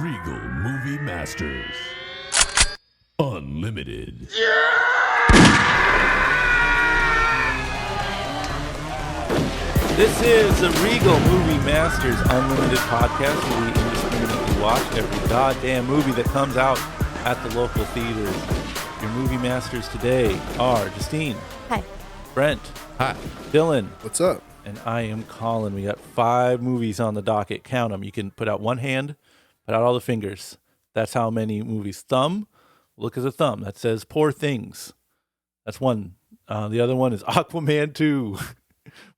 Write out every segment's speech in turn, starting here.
Regal Movie Masters. Unlimited. This is the Regal Movie Masters Unlimited podcast where we indiscriminately watch every goddamn movie that comes out at the local theaters. Your movie masters today are Justine. Hi. Brent. Hi. Dylan. What's up? And I am Colin. We got 5 movies on the docket. Count them. You can put out one hand, put out all the fingers. That's how many movies. Thumb. Look at the thumb. That says Poor Things. That's one. The other one is Aquaman 2.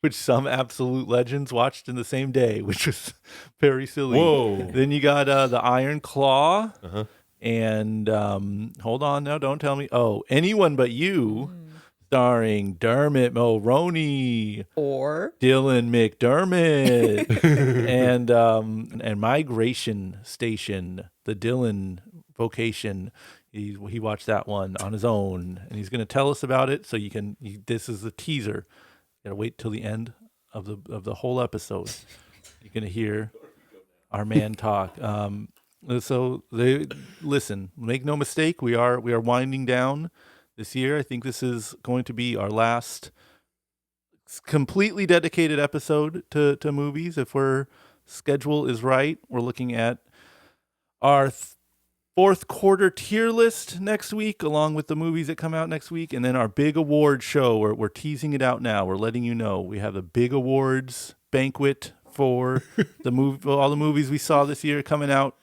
Which some absolute legends watched in the same day, which was very silly. Whoa. Then you got the Iron Claw. And hold on now, don't tell me. Oh, Anyone But You, starring Dermot Mulroney. Or Dylan McDermott. and Migration Station, the Dylan vocation. He watched that one on his own, and he's going to tell us about it. So this is the teaser. You gotta wait till the end of the whole episode. You're gonna hear our man talk. Listen. Make no mistake. We are winding down this year. I think this is going to be our last completely dedicated episode to movies. If our schedule is right, we're looking at our fourth quarter tier list next week, along with the movies that come out next week, and then our big award show. We're teasing it out now. We're letting you know we have a big awards banquet for all the movies we saw this year coming out.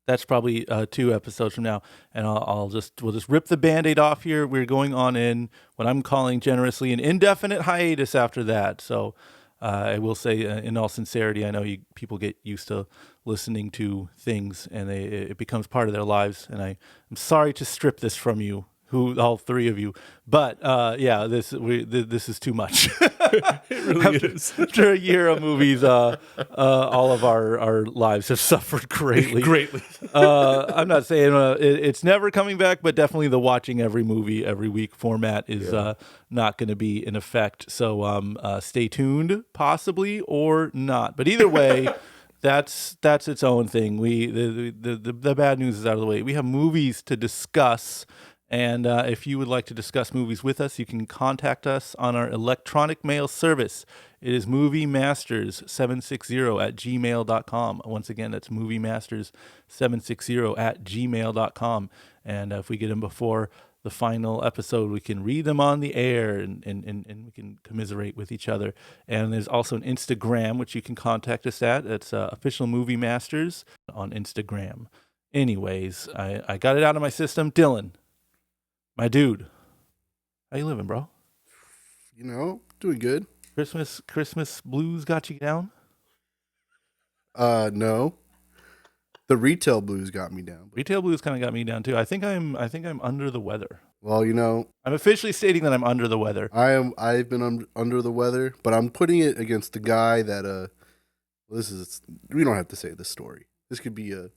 That's probably 2 episodes from now, and we'll just rip the Band-Aid off here. We're going on in what I'm calling generously an indefinite hiatus after that. So I will say, in all sincerity, I know people get used to listening to things, and it becomes part of their lives. And I'm sorry to strip this from you, all 3 of you. But this is too much. It really is. After a year of movies, all of our lives have suffered greatly. I'm not saying it's never coming back, but definitely the watching every movie every week format is not going to be in effect. So stay tuned, possibly or not. But either way, that's its own thing. The bad news is out of the way. We have movies to discuss. And if you would like to discuss movies with us, you can contact us on our electronic mail service. It is moviemasters760@gmail.com. Once again, that's moviemasters760@gmail.com. And if we get them before the final episode, we can read them on the air and we can commiserate with each other. And there's also an Instagram, which you can contact us at. It's Official Movie Masters on Instagram. Anyways, I got it out of my system. Dylan. My dude, how you living, bro? Doing good. Christmas blues got you down? No. The retail blues got me down. Retail blues kind of got me down too. I think I'm under the weather. Well, I'm officially stating that I'm under the weather. I've been under the weather, but I'm putting it against the guy that we don't have to say this story. This could be a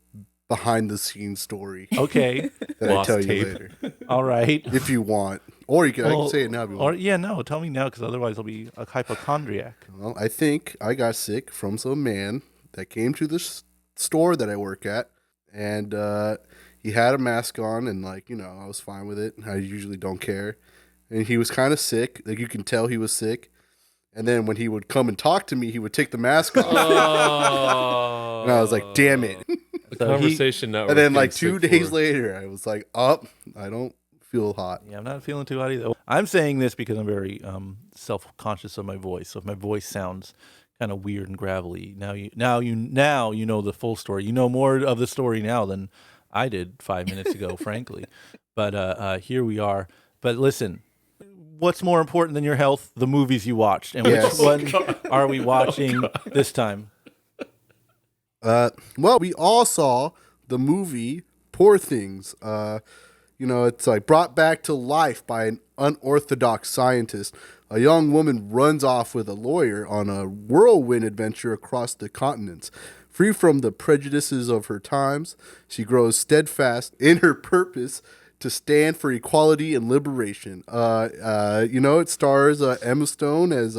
behind the scenes story. Okay. That I tell you later. All right. If you want. Or I can say it now if you want. Tell me now, because otherwise I'll be a hypochondriac. Well, I think I got sick from some man that came to the store that I work at, and he had a mask on, and I was fine with it. I usually don't care. And he was kind of sick. You can tell he was sick. And then when he would come and talk to me, he would take the mask off. Oh. And I was like, damn it. The conversation not. And then 2 days later, I was like, I don't feel hot. Yeah, I'm not feeling too hot either. I'm saying this because I'm very self-conscious of my voice. So if my voice sounds kind of weird and gravelly, now you know the full story. You know more of the story now than I did 5 minutes ago, frankly. But here we are. But listen, what's more important than your health? The movies you watched. And which one are we watching this time? Well, we all saw the movie Poor Things. It's brought back to life by an unorthodox scientist. A young woman runs off with a lawyer on a whirlwind adventure across the continents. Free from the prejudices of her times, she grows steadfast in her purpose to stand for equality and liberation. It stars Emma Stone as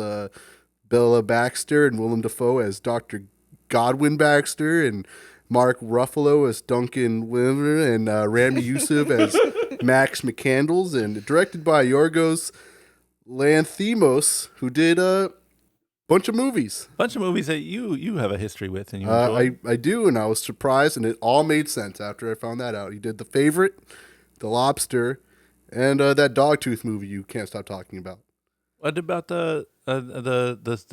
Bella Baxter and Willem Dafoe as Dr. Godwin Baxter, and Mark Ruffalo as Duncan Wilmer and Rami Youssef as Max McCandles, and directed by Yorgos Lanthimos, who did a bunch of movies. Bunch of movies that you have a history with and you enjoy. I do, and I was surprised, and it all made sense after I found that out. He did The Favorite, The Lobster, and that Dogtooth movie you can't stop talking about. What about the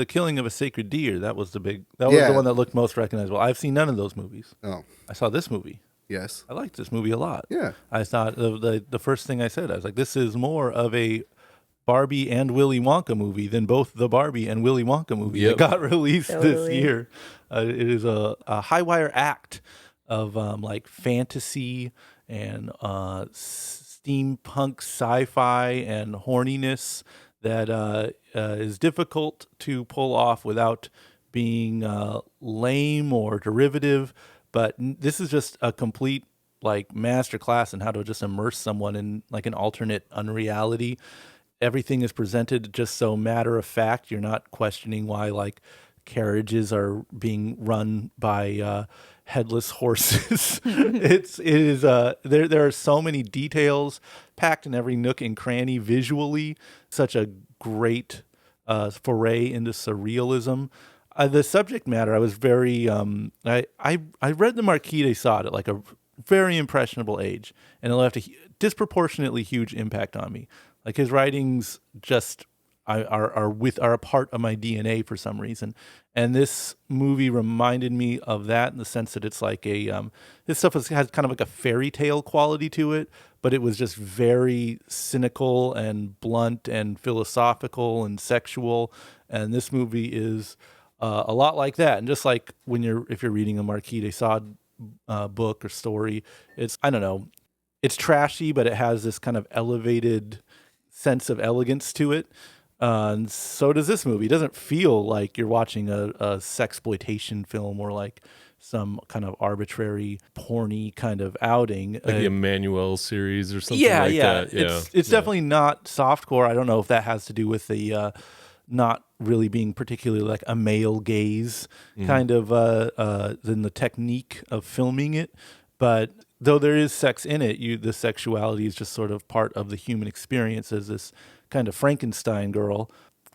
killing of a sacred deer? That was the one that looked most recognizable. I've seen none of those movies. Oh, I saw this movie. yes. I liked this movie a lot. Yeah. I thought the first thing I said, I was like, this is more of a Barbie and Willy Wonka movie than both the Barbie and Willy Wonka movie that got released this year. It is a high wire act of like fantasy and steampunk sci-fi and horniness that is difficult to pull off without being lame or derivative. But this is just a complete like masterclass in how to just immerse someone in like an alternate unreality. Everything is presented just so matter of fact. You're not questioning why like carriages are being run by headless horses. There are so many details packed in every nook and cranny visually. Such a great foray into surrealism. The subject matter, I was very I read the Marquis de Sade at like a very impressionable age, and it left a disproportionately huge impact on me. Like his writings just are a part of my DNA for some reason, and this movie reminded me of that in the sense that it's like this stuff has kind of like a fairy tale quality to it, but it was just very cynical and blunt and philosophical and sexual, and this movie is a lot like that. And just like if you're reading a Marquis de Sade book or story, it's it's trashy, but it has this kind of elevated sense of elegance to it. And so does this movie. It doesn't feel like you're watching a sexploitation film or like some kind of arbitrary porny kind of outing. Like the Emmanuel series or something that. Yeah. It's definitely not softcore. I don't know if that has to do with the not really being particularly like a male gaze kind of than the technique of filming it. But though there is sex in it, the sexuality is just sort of part of the human experience as this kind of Frankenstein girl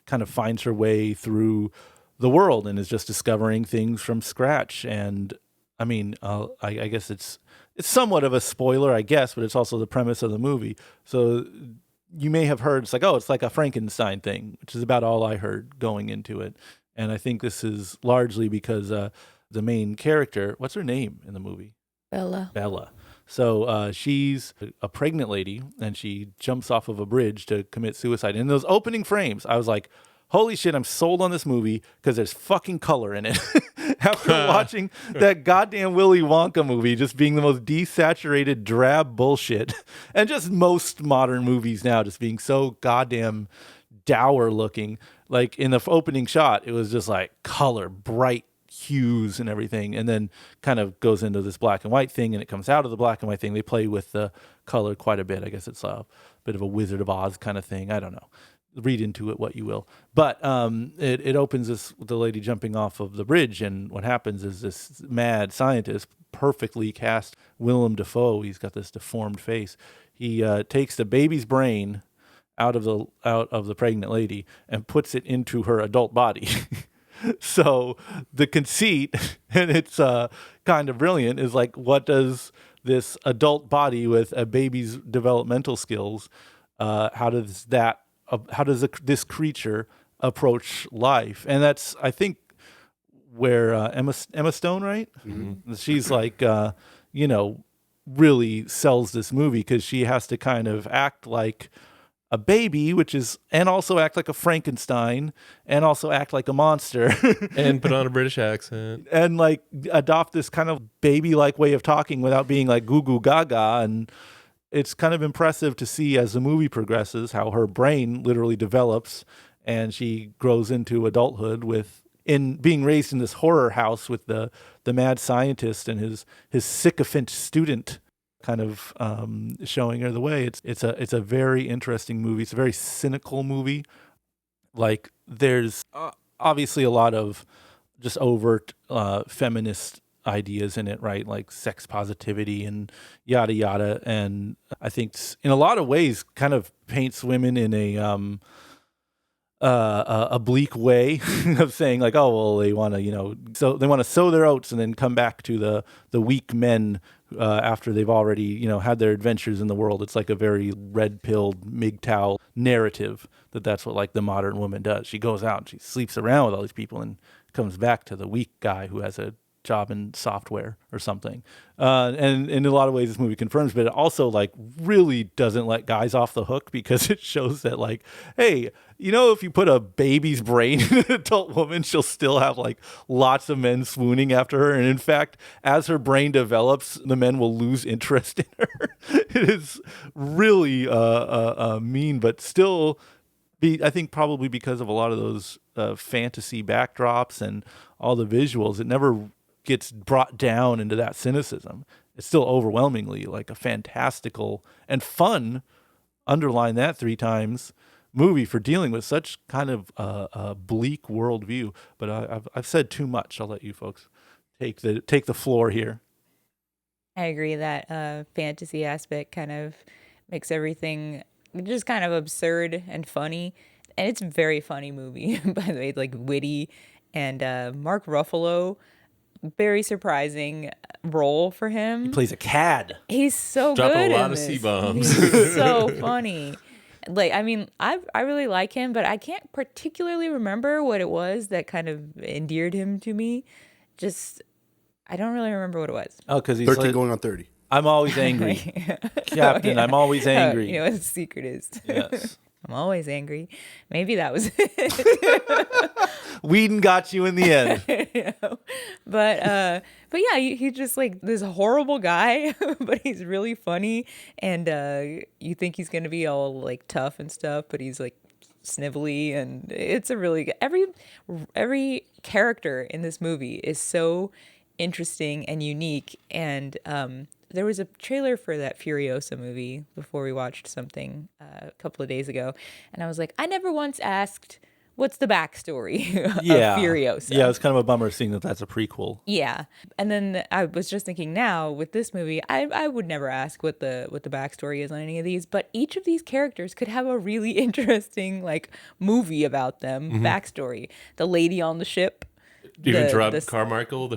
kind of finds her way through the world and is just discovering things from scratch. And I mean, I guess it's somewhat of a spoiler, I guess, but it's also the premise of the movie. So you may have heard it's like a Frankenstein thing, which is about all I heard going into it. And I think this is largely because the main character, what's her name in the movie? Bella. So she's a pregnant lady, and she jumps off of a bridge to commit suicide. In those opening frames, I was like, holy shit, I'm sold on this movie because there's fucking color in it. After watching that goddamn Willy Wonka movie just being the most desaturated, drab bullshit, and just most modern movies now just being so goddamn dour looking. Like in the opening shot, it was just like color, bright hues and everything, and then kind of goes into this black and white thing, and it comes out of the black and white thing. They play with the color quite a bit. I guess it's a bit of a Wizard of Oz kind of thing. I don't know. Read into it what you will. But it opens this with the lady jumping off of the bridge, and what happens is this mad scientist, perfectly cast Willem Dafoe, he's got this deformed face. He takes the baby's brain out of the pregnant lady and puts it into her adult body. So the conceit, and it's kind of brilliant, is like, what does this adult body with a baby's developmental skills, how does this creature approach life? And that's, I think, where Emma Stone, right? Mm-hmm. She's like, really sells this movie because she has to kind of act like a baby, and also act like a Frankenstein, and also act like a monster, and put on a British accent, and like adopt this kind of baby-like way of talking without being like goo goo gaga. And it's kind of impressive to see as the movie progresses how her brain literally develops, and she grows into adulthood in being raised in this horror house with the mad scientist and his sycophant student kind of showing her the way. It's a very interesting movie. It's a very cynical movie. Like there's obviously a lot of just overt feminist ideas in it, right? Like sex positivity and yada yada. And I think in a lot of ways kind of paints women in a bleak way of saying like, oh, well, they want to, so they want to sow their oats and then come back to the weak men after they've already, had their adventures in the world. It's like a very red-pilled MGTOW narrative that's what like the modern woman does. She goes out and she sleeps around with all these people and comes back to the weak guy who has a job in software or something. And in a lot of ways this movie confirms, but it also like really doesn't let guys off the hook because it shows that like, hey, if you put a baby's brain in an adult woman, she'll still have like lots of men swooning after her. And in fact, as her brain develops, the men will lose interest in her. It is really mean, but still I think probably because of a lot of those fantasy backdrops and all the visuals, it never gets brought down into that cynicism. It's still overwhelmingly like a fantastical and fun, underline that 3 times, movie for dealing with such kind of a bleak worldview. But I've said too much. I'll let you folks take the floor here. I agree that fantasy aspect kind of makes everything just kind of absurd and funny. And it's a very funny movie, by the way, like witty. And Mark Ruffalo, very surprising role for him. He plays a cad. He's so Dropping good a lot in of this. C-bombs. He's so funny. Like, I mean, I really like him, but I can't particularly remember what it was that kind of endeared him to me. I don't really remember what it was. Oh, because he's 13 like, going on 30. I'm always angry. Captain, I'm always angry. You know what the secret is? Yes. I'm always angry. Maybe that was it. Whedon got you in the end. But yeah, he's just like this horrible guy, but he's really funny, and you think he's gonna be all like tough and stuff, but he's like snivelly, and it's a really good, every character in this movie is so interesting and unique. And there was a trailer for that Furiosa movie before we watched something a couple of days ago, and I was like, I never once asked, what's the backstory of Furiosa? Yeah, it's kind of a bummer seeing that that's a prequel. Yeah. And then I was just thinking now with this movie, I would never ask what the backstory is on any of these, but each of these characters could have a really interesting like movie about them, backstory. The lady on the ship. Even Rob Carmichael,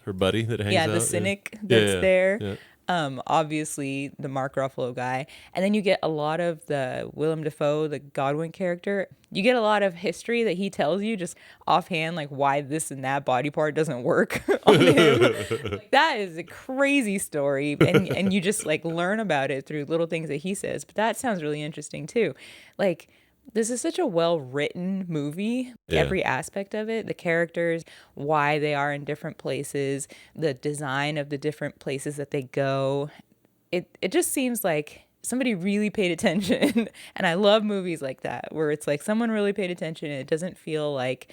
her buddy that hangs out. Yeah, the cynic that's there. Yeah. Obviously the Mark Ruffalo guy. And then you get a lot of the Willem Dafoe, the Godwin character. You get a lot of history that he tells you just offhand, like why this and that body part doesn't work on him. Like, that is a crazy story. And you just like learn about it through little things that he says. But that sounds really interesting too. Like, this is such a well-written movie. Yeah. Every aspect of it, the characters, why they are in different places, the design of the different places that they go. It just seems like somebody really paid attention. And I love movies like that, where it's like someone really paid attention and it doesn't feel like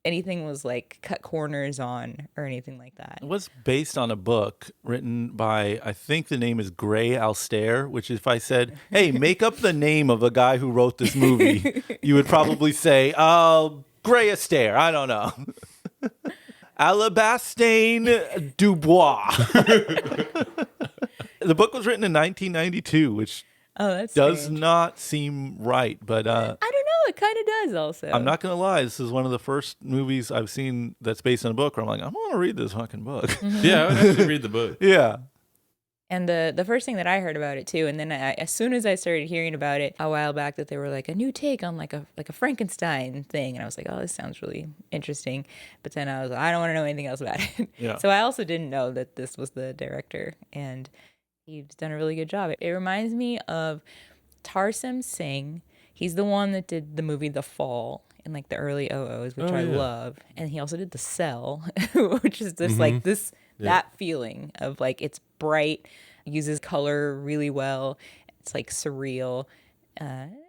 anything was like cut corners on or anything like that. It was based on a book written by, I think the name is Gray Alstair, which if I said, hey, make up the name of a guy who wrote this movie, you would probably say, Gray Alstair, I don't know. Alabastine Dubois. The book was written in 1992, which That's does strange. not seem right, but I don't know. It kind of does also. I'm not going to lie. This is one of the first movies I've seen that's based on a book where I'm like, I want to read this fucking book. Yeah, I would actually read the book. Yeah. And the first thing that I heard about it too, and then as soon as I started hearing about it a while back, that they were like a new take on like a Frankenstein thing, and I was like, oh, this sounds really interesting. But then I was like, I don't want to know anything else about it. Yeah. So I also didn't know that this was the director, and he's done a really good job. It reminds me of Tarsem Singh. He's the one that did the movie The Fall in like the early 00s, which I love. And he also did The Cell, which is just like this, that feeling of like, it's bright, uses color really well. It's like surreal,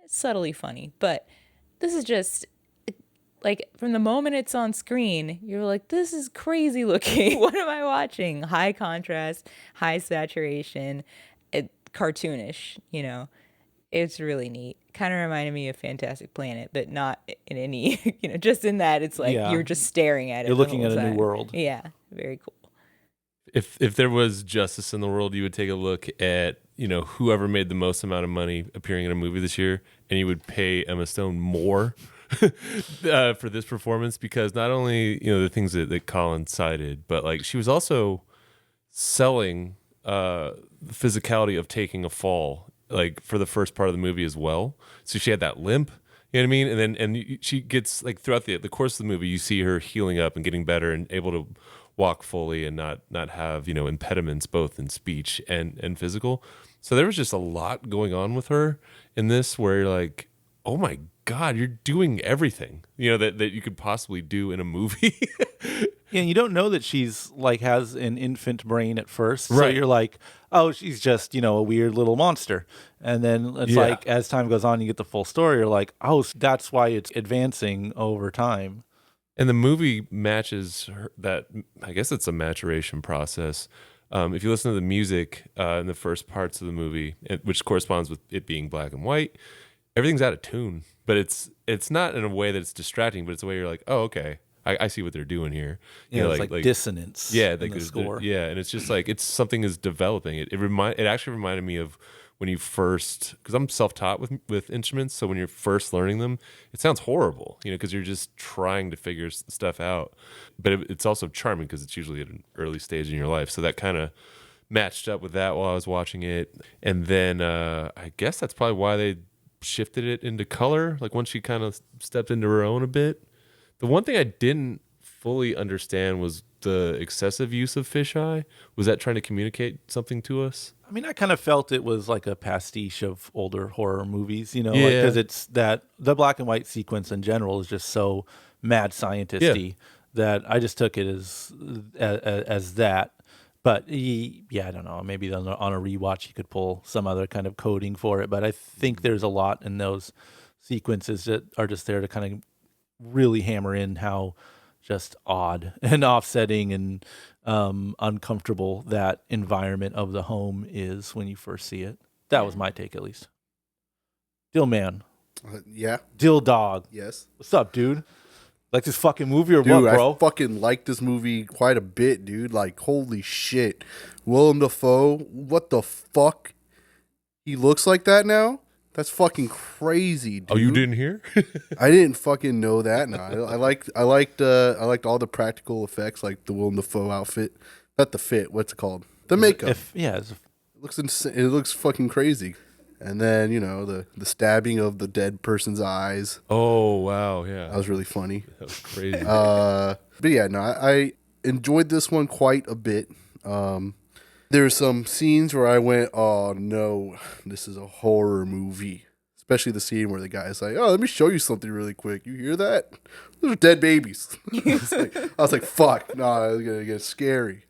subtly funny. But this is just like, from the moment it's on screen, you're like, this is crazy looking. What am I watching? High contrast, high saturation, cartoonish, you know. It's really neat. Kind of reminded me of Fantastic Planet, but not in any, just in that it's like you're just staring at it. You're looking at a time. new world. Yeah, very cool. If there was justice in the world, you would take a look at, whoever made the most amount of money appearing in a movie this year, and you would pay Emma Stone more for this performance, because not only, the things that Colin cited, but like she was also selling the physicality of taking a fall, like for the first part of the movie as well. So she had that limp, you know what I mean? And she gets like throughout the course of the movie, you see her healing up and getting better and able to walk fully and not have, impediments both in speech and physical. So there was just a lot going on with her in this where you're like, oh my God, you're doing everything, that you could possibly do in a movie. Yeah, and you don't know that she's like has an infant brain at first. So Right. you're like, oh, she's just, a weird little monster. And then it's like as time goes on, you get the full story. You're like, oh, so that's why it's advancing over time. And the movie matches that. I guess it's a maturation process. If you listen to the music in the first parts of the movie, which corresponds with it being black and white, everything's out of tune. But it's not in a way that it's distracting, but it's a way you're like, oh, okay, I see what they're doing here. Yeah, it's like dissonance. Yeah, in the score. Yeah, and it's just like something is developing. It actually reminded me of when you first, because I'm self-taught with instruments, so when you're first learning them, it sounds horrible, because you're just trying to figure stuff out. But it's also charming because it's usually at an early stage in your life. So that kind of matched up with that while I was watching it. And then I guess that's probably why they shifted it into color. Like once she kind of stepped into her own a bit. The one thing I didn't fully understand was the excessive use of fisheye. Was that trying to communicate something to us? I mean, I kind of felt it was like a pastiche of older horror movies, Yeah. because it's that the black and white sequence in general is just so mad scientist-y that I just took it as that. But I don't know. Maybe on a rewatch you could pull some other kind of coding for it. But I think there's a lot in those sequences that are just there to kind of really hammer in how just odd and offsetting and uncomfortable that environment of the home is when you first see it. That was my take, at least. Dill man, Yeah. Dill dog, Yes. what's up, dude? Like this fucking movie or Dude, what, bro? I fucking like this movie quite a bit, dude. Like, holy shit. Willem Dafoe, what the fuck? He looks like that now? That's fucking crazy, dude. Oh, you didn't hear? I didn't fucking know that. No, I liked all the practical effects, like the Willem Dafoe outfit. Not the fit. What's it called? The makeup. It Looks insane. It looks fucking crazy. And then the stabbing of the dead person's eyes. Oh, wow. Yeah. That was really funny. That was crazy. But yeah, no, I enjoyed this one quite a bit. There's some scenes where I went, oh no, this is a horror movie. Especially the scene where the guy's like, oh, let me show you something really quick. You hear that? Those are dead babies. I was like, fuck, no, it's going to get scary.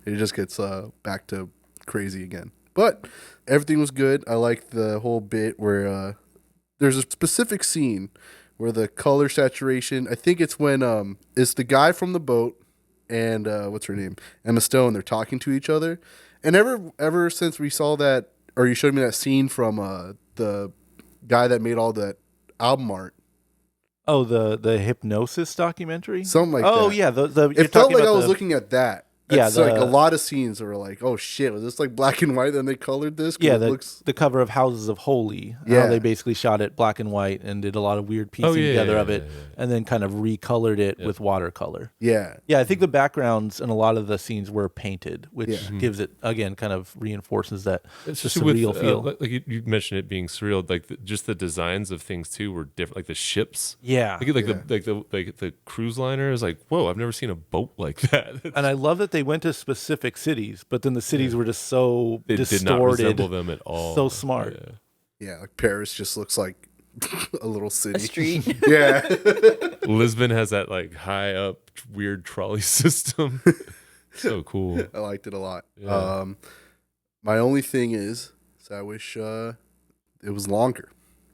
It just gets back to crazy again. But everything was good. I liked the whole bit where there's a specific scene where the color saturation, I think it's when it's the guy from the boat and what's her name? Emma Stone, they're talking to each other. And ever since we saw that, or you showed me that scene from the guy that made all that album art. Oh, the hypnosis documentary? Something like that. Oh, yeah. It felt like I was looking at that. Yeah, It's like a lot of scenes were like, oh shit, was this like black and white? Then they colored this? 'Cause Yeah, it looks. the cover of Houses of Holy. Yeah. How they basically shot it black and white and did a lot of weird piecing together of it, and then kind of recolored it with watercolor. Yeah. Yeah, I think the backgrounds in a lot of the scenes were painted, which Yeah. gives it, again, kind of reinforces that the Especially surreal feel. like you mentioned it being surreal, like just the designs of things too were different, like the ships. Yeah. The cruise liner is like, whoa, I've never seen a boat like that. And I love that they went to specific cities, but then the cities were just so It distorted. did not resemble them at all. So smart. Yeah. Yeah, like Paris just looks like a little city. A street. Yeah. Lisbon has that like high up weird trolley system. So cool. I liked it a lot. Yeah. My only thing is I wish it was longer.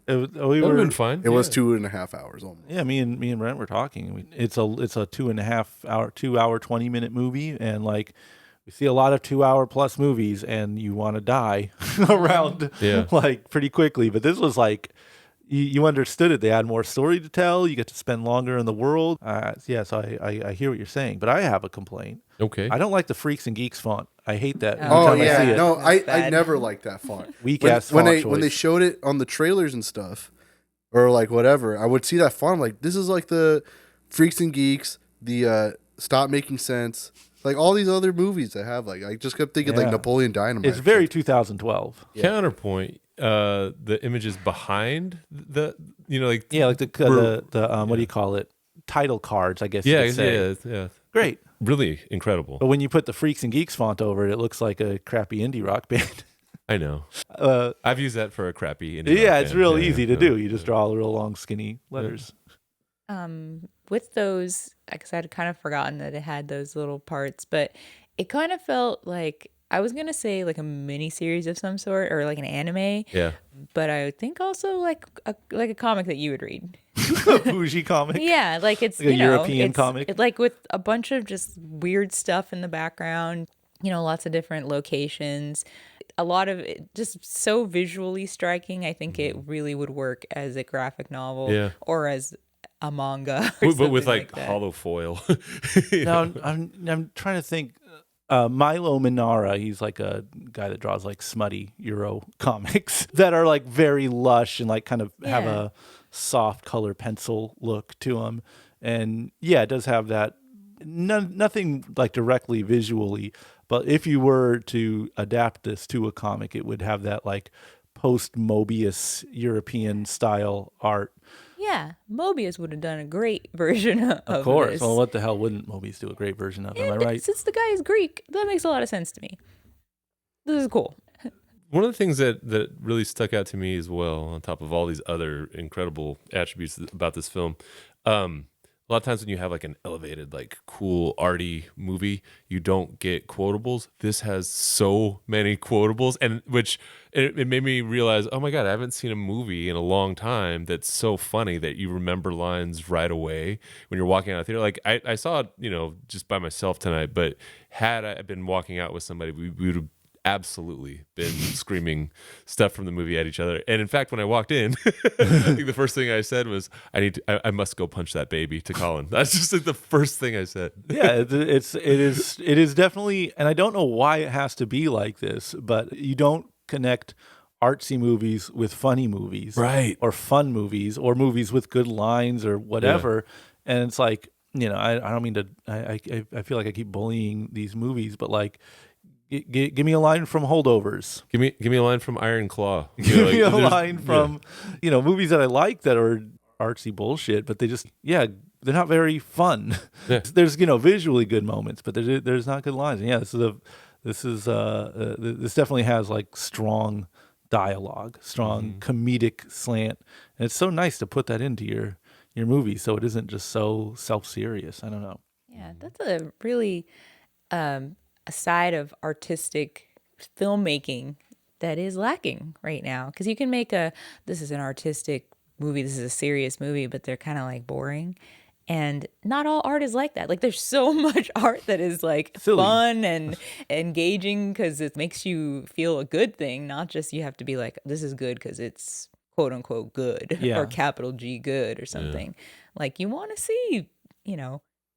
We That would have were, been fine. It was 2.5 hours almost. yeah, me and Brent were talking. It's a 2 hour 20-minute movie, and like we see a lot of 2-hour plus movies and you want to die around like pretty quickly. But this was like, you understood it. They had more story to tell. You get to spend longer in the world. So I hear what you're saying, but I have a complaint. Okay. I don't like the Freaks and Geeks font. I hate that. every Oh, time I see it. No, I bad. never liked that font. Weak when, ass when font they choice. when they showed it on the trailers and stuff, or like whatever, I would see that font. I'm like, this is like the Freaks and Geeks, the Stop Making Sense, like all these other movies that have like. I just kept thinking like Yeah. Napoleon Dynamite. It's very 2012. Counterpoint. The images behind the like Like the what do you call it? Title cards, I guess. you could say. yeah. Great. Really incredible. But when you put the Freaks and Geeks font over it, it looks like a crappy indie rock band. I know. I've used that for a crappy. indie rock It's band. real Yeah, easy to yeah, do. You just draw real long, skinny letters. With those, because I'd kind of forgotten that it had those little parts, but it kind of felt like, I was gonna say like a mini series of some sort or like an anime, Yeah. but I think also like a comic that you would read. Bougie comic. Yeah, like it's Like a European it's, comic? like with a bunch of just weird stuff in the background. Lots of different locations. A lot of it just so visually striking. I think it really would work as a graphic novel or as a manga, or But with something like that. hollow foil. Now I'm trying to think. Milo Minara, he's like a guy that draws like smutty Euro comics that are like very lush and like kind of have a soft color pencil look to them. And it does have that. Nothing like directly visually, but if you were to adapt this to a comic, it would have that like post Mobius European style art. Yeah, Mobius would have done a great version of course. this. Well, what the hell wouldn't Mobius do a great version of? Am I And right? since the guy is Greek, that makes a lot of sense to me. This is cool. One of the things that really stuck out to me as well, on top of all these other incredible attributes about this film, a lot of times when you have like an elevated, like cool, arty movie, you don't get quotables. This has so many quotables, and which it made me realize, oh my God, I haven't seen a movie in a long time that's so funny that you remember lines right away when you're walking out of the theater. Like I saw it, just by myself tonight, but had I been walking out with somebody, we would have absolutely been screaming stuff from the movie at each other. And in fact, when I walked in, I think the first thing I said was, I must go punch that baby to Colin. That's just like the first thing I said. Yeah, it is definitely, and I don't know why it has to be like this, but you don't connect artsy movies with funny movies, Right. or fun movies, or movies with good lines or whatever. And it's like, I don't mean to, I feel like I keep bullying these movies, but like, give me a line from Holdovers. Give me a line from Iron Claw. Give me a line from, movies that I like that are artsy bullshit, but they just, they're not very fun. Yeah. There's, visually good moments, but there's not good lines. And this definitely has like strong dialogue, strong comedic slant. And it's so nice to put that into your movie so it isn't just so self-serious. I don't know. Yeah, that's a really a side of artistic filmmaking that is lacking right now. Because you can make this is an artistic movie, this is a serious movie, but they're kind of like boring. And not all art is like that. Like there's so much art that is like Silly. fun and engaging because it makes you feel a good thing, not just you have to be like, this is good because it's quote unquote good or capital G good or something. Like you want to see,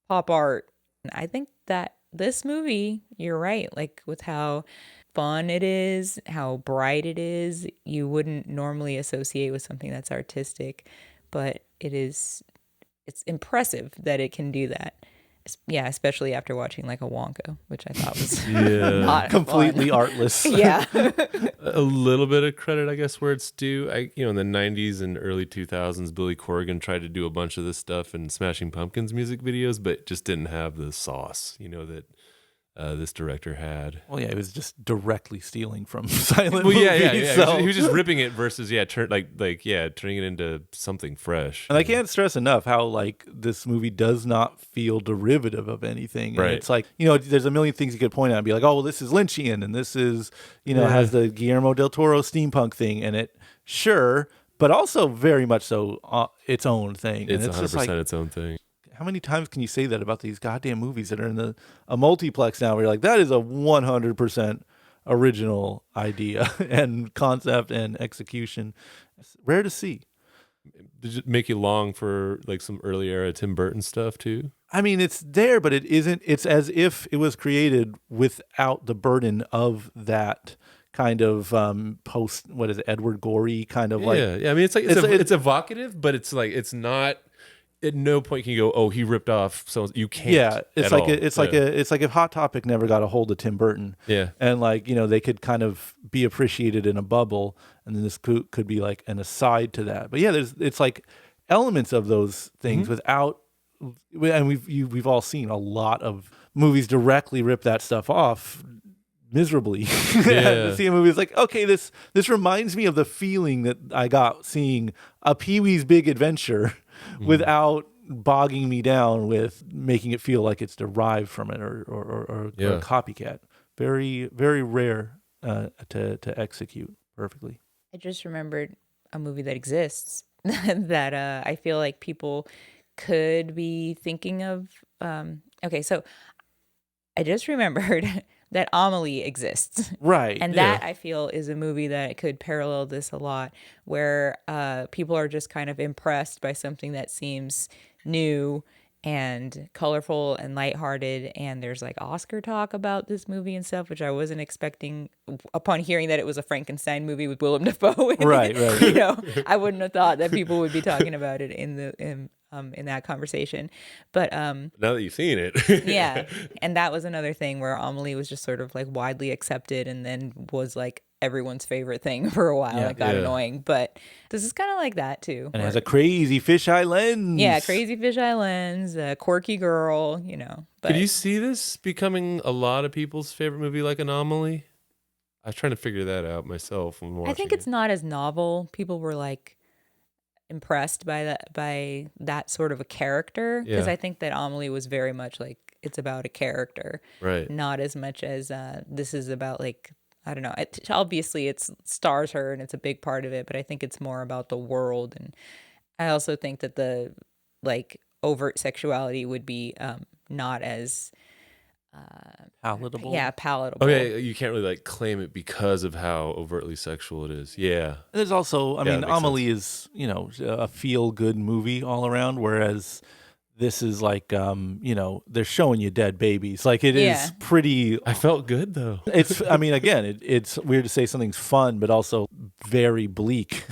pop art. And I think that this movie, you're right, like with how fun it is, how bright it is, you wouldn't normally associate with something that's artistic, but it's impressive that it can do that. Yeah, especially after watching like a Wonka, which I thought was not completely fun. artless. Yeah. A little bit of credit, I guess, where it's due. In the 90s and early 2000s, Billy Corgan tried to do a bunch of this stuff in Smashing Pumpkins music videos, but just didn't have the sauce, that this director had. Well, he was just directly stealing from silent movies. Yeah. So. He was just ripping it versus turning it into something fresh. And I can't stress enough how like this movie does not feel derivative of anything. And Right. it's like, there's a million things you could point out and be like, oh, well, this is Lynchian and this is, has the Guillermo del Toro steampunk thing in it. Sure, but also very much so its own thing. It's and 100% just like, its own thing. how many times can you say that about these goddamn movies that are in a multiplex now where you're like, that is a 100% original idea and concept and execution. It's rare to see. Did it make you long for like some early era Tim Burton stuff too? I mean, it's there, but it isn't. It's as if it was created without the burden of that kind of post. What is it, Edward Gorey kind of like? Yeah. I mean, it's evocative, but it's like it's not. At no point can you go, oh, he ripped off. So you can't. Yeah, it's like all. it's like if Hot Topic never got a hold of Tim Burton. Yeah, and like they could kind of be appreciated in a bubble, and then this could be like an aside to that. But yeah, it's like elements of those things without. And we've all seen a lot of movies directly rip that stuff off miserably. To see a movie, it's like, okay, this reminds me of the feeling that I got seeing a Pee-wee's Big Adventure without bogging me down with making it feel like it's derived from it or a copycat. Very, very rare to execute perfectly. I just remembered a movie that exists that I feel like people could be thinking of. Okay, so I just remembered that Amelie exists. Right. And that I feel is a movie that could parallel this a lot, where people are just kind of impressed by something that seems new and colorful and lighthearted, and there's like Oscar talk about this movie and stuff, which I wasn't expecting upon hearing that it was a Frankenstein movie with Willem Dafoe. Right. I wouldn't have thought that people would be talking about it in that conversation. But now that you've seen it. yeah. And that was another thing where Amelie was just sort of like widely accepted and then was like everyone's favorite thing for a while. It got annoying. But this is kind of like that too. And it has a crazy fisheye lens. Yeah, crazy fisheye lens, a quirky girl, But Could you see this becoming a lot of people's favorite movie like Anomaly? I was trying to figure that out myself when watching I think it's not as novel. People were like impressed by that sort of a character, because I think that Amelie was very much like it's about a character, right? Not as much as this is about, like, I don't know. Obviously, it stars her and it's a big part of it, but I think it's more about the world. And I also think that the like overt sexuality would be not as palatable. Yeah, palatable. Okay, you can't really like claim it because of how overtly sexual it is. Yeah. There's also, I mean, Amelie is, a feel-good movie all around, whereas this is like, they're showing you dead babies. Like, it is pretty... I felt good, though. It's weird to say something's fun, but also very bleak.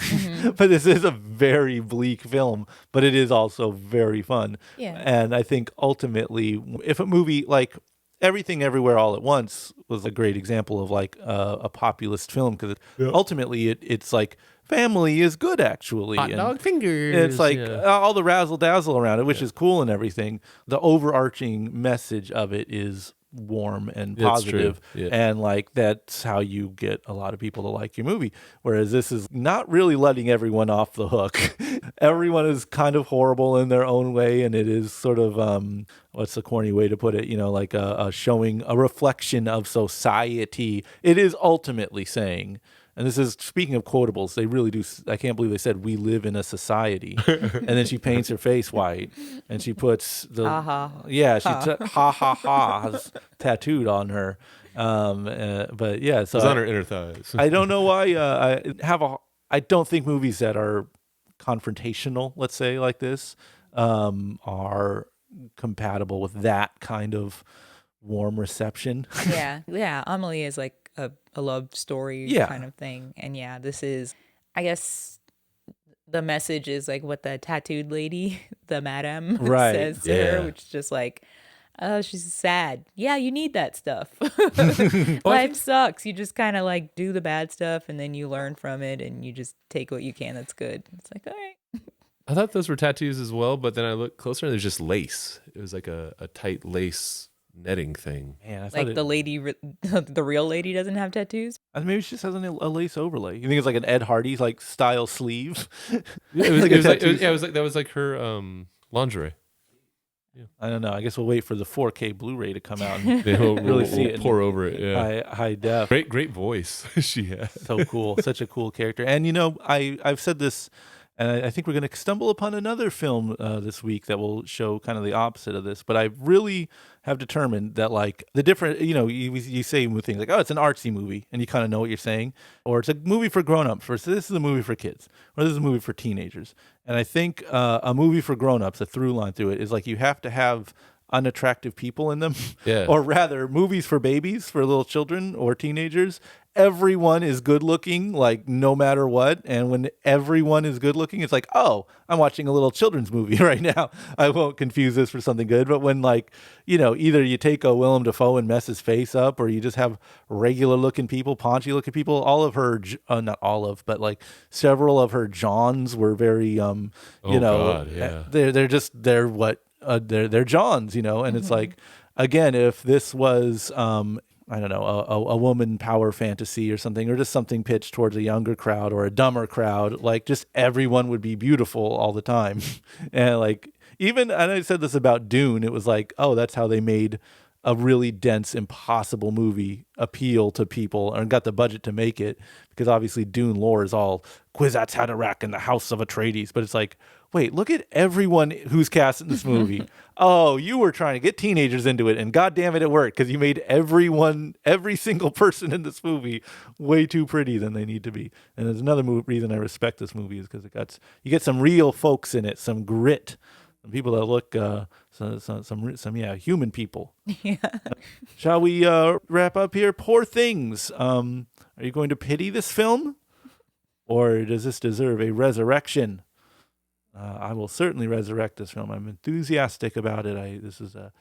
But this is a very bleak film, but it is also very fun. Yeah. And I think ultimately, if a movie like Everything Everywhere All at Once was a great example of like a populist film, because ultimately it's like family is good, actually. Hot dog fingers. It's like all the razzle dazzle around it, which is cool and everything. The overarching message of it is warm and positive, and like that's how you get a lot of people to like your movie. Whereas this is not really letting everyone off the hook. Everyone is kind of horrible in their own way, and it is sort of what's the corny way to put it, like showing a reflection of society. It is ultimately saying, and this is speaking of quotables, they really do. I can't believe they said we live in a society. And then she paints her face white, and she puts the ha ha tattooed on her. But yeah, so it's on her inner thighs. I don't know why. I don't think movies that are confrontational, let's say like this, are compatible with that kind of warm reception. Yeah. Amelie is like a love story kind of thing, and this is, I guess, the message is like what the tattooed lady, the madam, says to her, which is just like, oh, she's sad. Yeah, you need that stuff. Life sucks. You just kind of like do the bad stuff, and then you learn from it, and you just take what you can that's good. It's like, all right. I thought those were tattoos as well, but then I looked closer and there's just lace. It was like a tight lace netting thing. Man, I like the lady, the real lady doesn't have tattoos. Maybe she just has a lace overlay. You think it's like an Ed Hardy like style sleeve? That was like her lingerie. Yeah. I don't know. I guess we'll wait for the 4K Blu-ray to come out and we'll really see it. Pour over it. Yeah. High def. Great voice she has. So cool. Such a cool character. And I've said this And I think we're going to stumble upon another film this week that will show kind of the opposite of this. But I really have determined that, like, the different, you say things like, oh, it's an artsy movie, and you kind of know what you're saying, or it's a movie for grown-ups, or so this is a movie for kids, or this is a movie for teenagers. And I think a movie for grown-ups, a through line through it, is like you have to have unattractive people in them. Yeah. Or rather, movies for babies, for little children or teenagers. Everyone is good looking, like, no matter what. And when everyone is good looking, it's like, oh, I'm watching a little children's movie right now. I won't confuse this for something good. But when, like, either you take a Willem Dafoe and mess his face up, or you just have regular looking people, paunchy looking people, all of her, not all of, but like several of her Johns were very, God, yeah. they're Johns, and it's like, again, if this was, I don't know, a woman power fantasy or something, or just something pitched towards a younger crowd or a dumber crowd, like, just everyone would be beautiful all the time. And like, and I said this about Dune, it was like, oh, that's how they made a really dense, impossible movie appeal to people and got the budget to make it, because obviously Dune lore is all Kwisatz Haderach and the House of Atreides, but it's like, wait, look at everyone who's cast in this movie. Oh, you were trying to get teenagers into it, and god damn it worked, because you made every single person in this movie way too pretty than they need to be. And there's another reason I respect this movie, is because you get some real folks in it, some grit, some people that look some human people. Yeah. Shall we wrap up here? Poor Things. Are you going to pity this film, or does this deserve a resurrection? I will certainly resurrect this film. I'm enthusiastic about it. This is a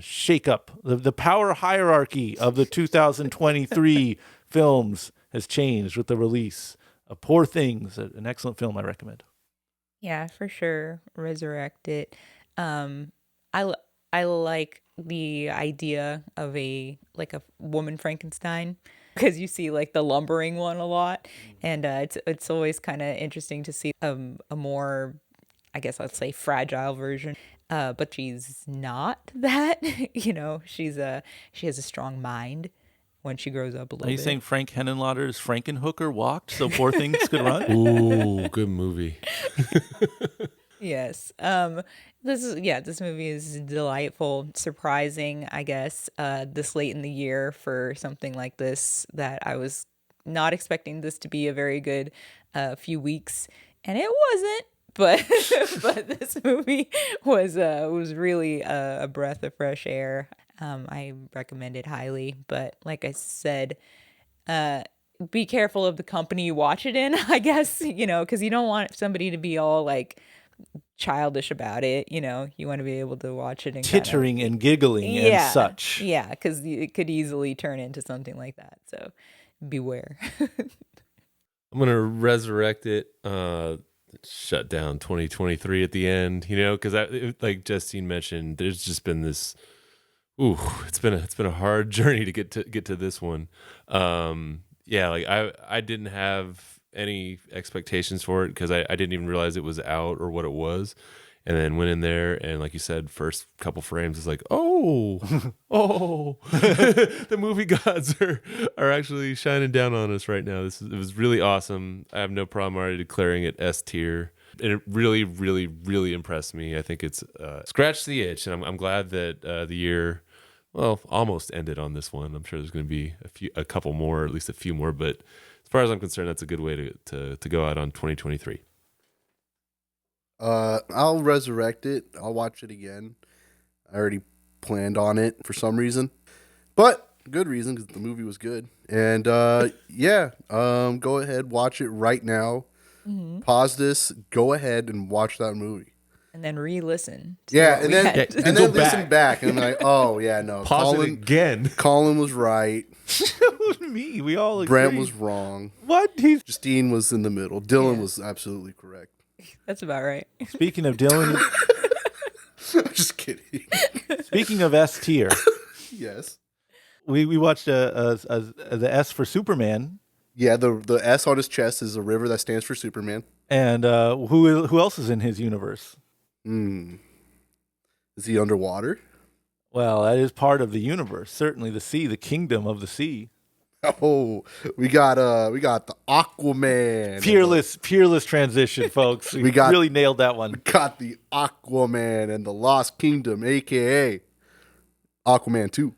shake-up. The power hierarchy of the 2023 films has changed with the release of Poor Things, an excellent film I recommend. Yeah, for sure. Resurrect it. I like the idea of a woman Frankenstein, because you see like the lumbering one a lot, and it's always kind of interesting to see a more, I guess let's say, fragile version. But she's not that. She has a strong mind when she grows up a little Are you bit. saying Frank Henenlotter's Frankenhooker walked so Poor Things could run? Ooh, good movie. Yes. This movie is delightful, surprising, I guess, this late in the year for something like this, that I was not expecting this to be a very good few weeks, and it wasn't. But but this movie was really a breath of fresh air. I recommend it highly, but like I said, be careful of the company you watch it in, I guess, because you don't want somebody to be all like childish about it. You want to be able to watch it and Tittering and giggling and such. Yeah, because it could easily turn into something like that. So beware. I'm gonna resurrect it. Shut down 2023 at the end, because like Justine mentioned, there's just been this. It's been a hard journey to get to this one. Like I didn't have any expectations for it, because I didn't even realize it was out or what it was, and then went in there, and like you said, first couple frames is like, oh, the movie gods are actually shining down on us right now. It was really awesome. I have no problem already declaring it S tier, and it really, really, really impressed me. I think it's scratched the itch, and I'm glad that the year, well, almost ended on this one. I'm sure there's going to be a couple more, or at least a few more, but as far as I'm concerned, that's a good way to go out on 2023. I'll resurrect it. I'll watch it again. I already planned on it for some reason, but good reason, because the movie was good. And go ahead, watch it right now. Mm-hmm. Pause this, go ahead and watch that movie. And then re-listen. And then go listen back and be like, oh yeah, no. Pause it again. Colin was right. Me, we all agree. Brent was wrong. What? Justine was in the middle. Dylan was absolutely correct. That's about right. Speaking of Dylan, I'm just kidding. speaking of S tier, Yes. we watched the S for Superman, Yeah, the S on his chest is a river that stands for Superman. and who else is in his universe? Is he underwater? Well, that is part of the universe. Certainly, the sea, the kingdom of the sea. Oh, we got the Aquaman. Peerless transition, folks. We got- really nailed that one. Got the Aquaman and the Lost Kingdom, aka Aquaman 2.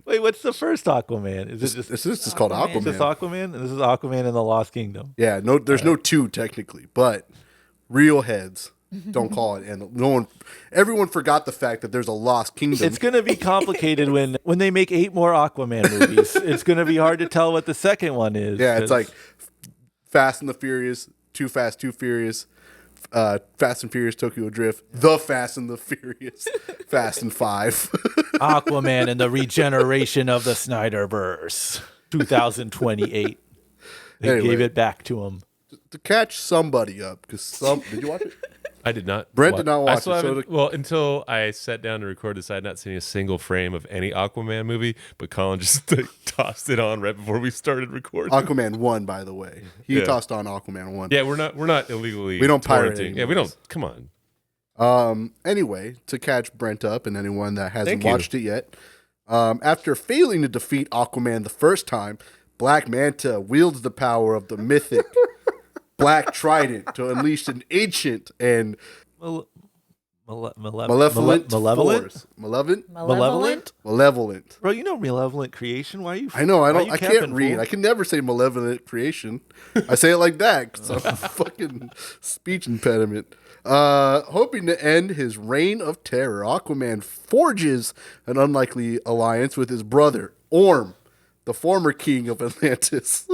Wait, what's the first Aquaman? Is it just This is called Aquaman. Aquaman. just Aquaman? And this is Aquaman and the Lost Kingdom. Yeah, no, there's no 2 technically, but real heads don't call it. And everyone forgot the fact that there's a Lost Kingdom. It's going to be complicated when they make 8 more Aquaman movies. It's going to be hard to tell what the second one is. Yeah, it's 'cause- like Fast and the Furious, Too Fast, Too Furious, Fast and Furious, Tokyo Drift, The Fast and the Furious, Fast and 5. Aquaman and the regeneration of the Snyderverse, 2028. They Anyway. gave it back to him. To catch somebody up, because did you watch it? I did not. Brent did not watch I still it, so haven't- well, until I sat down to record this, I had not seen a single frame of any Aquaman movie. But Colin just tossed it on right before we started recording. Aquaman 1, by the way. He Yeah. tossed on Aquaman 1. Yeah, we're not illegally. We don't pirate torrenting. any Yeah, we movies. don't. Come on. Anyway, to catch Brent up and anyone that hasn't Thank you. watched it yet, after failing to defeat Aquaman the first time, Black Manta wields the power of the mythic Black Trident to unleash an ancient and malevolent force. Malevolent. Bro, you know malevolent creation. Why are you? I know. why are you I camping, can't read. fool? I can never say malevolent creation. I say it like that because I'm a fucking speech impediment. Hoping to end his reign of terror, Aquaman forges an unlikely alliance with his brother Orm, the former king of Atlantis.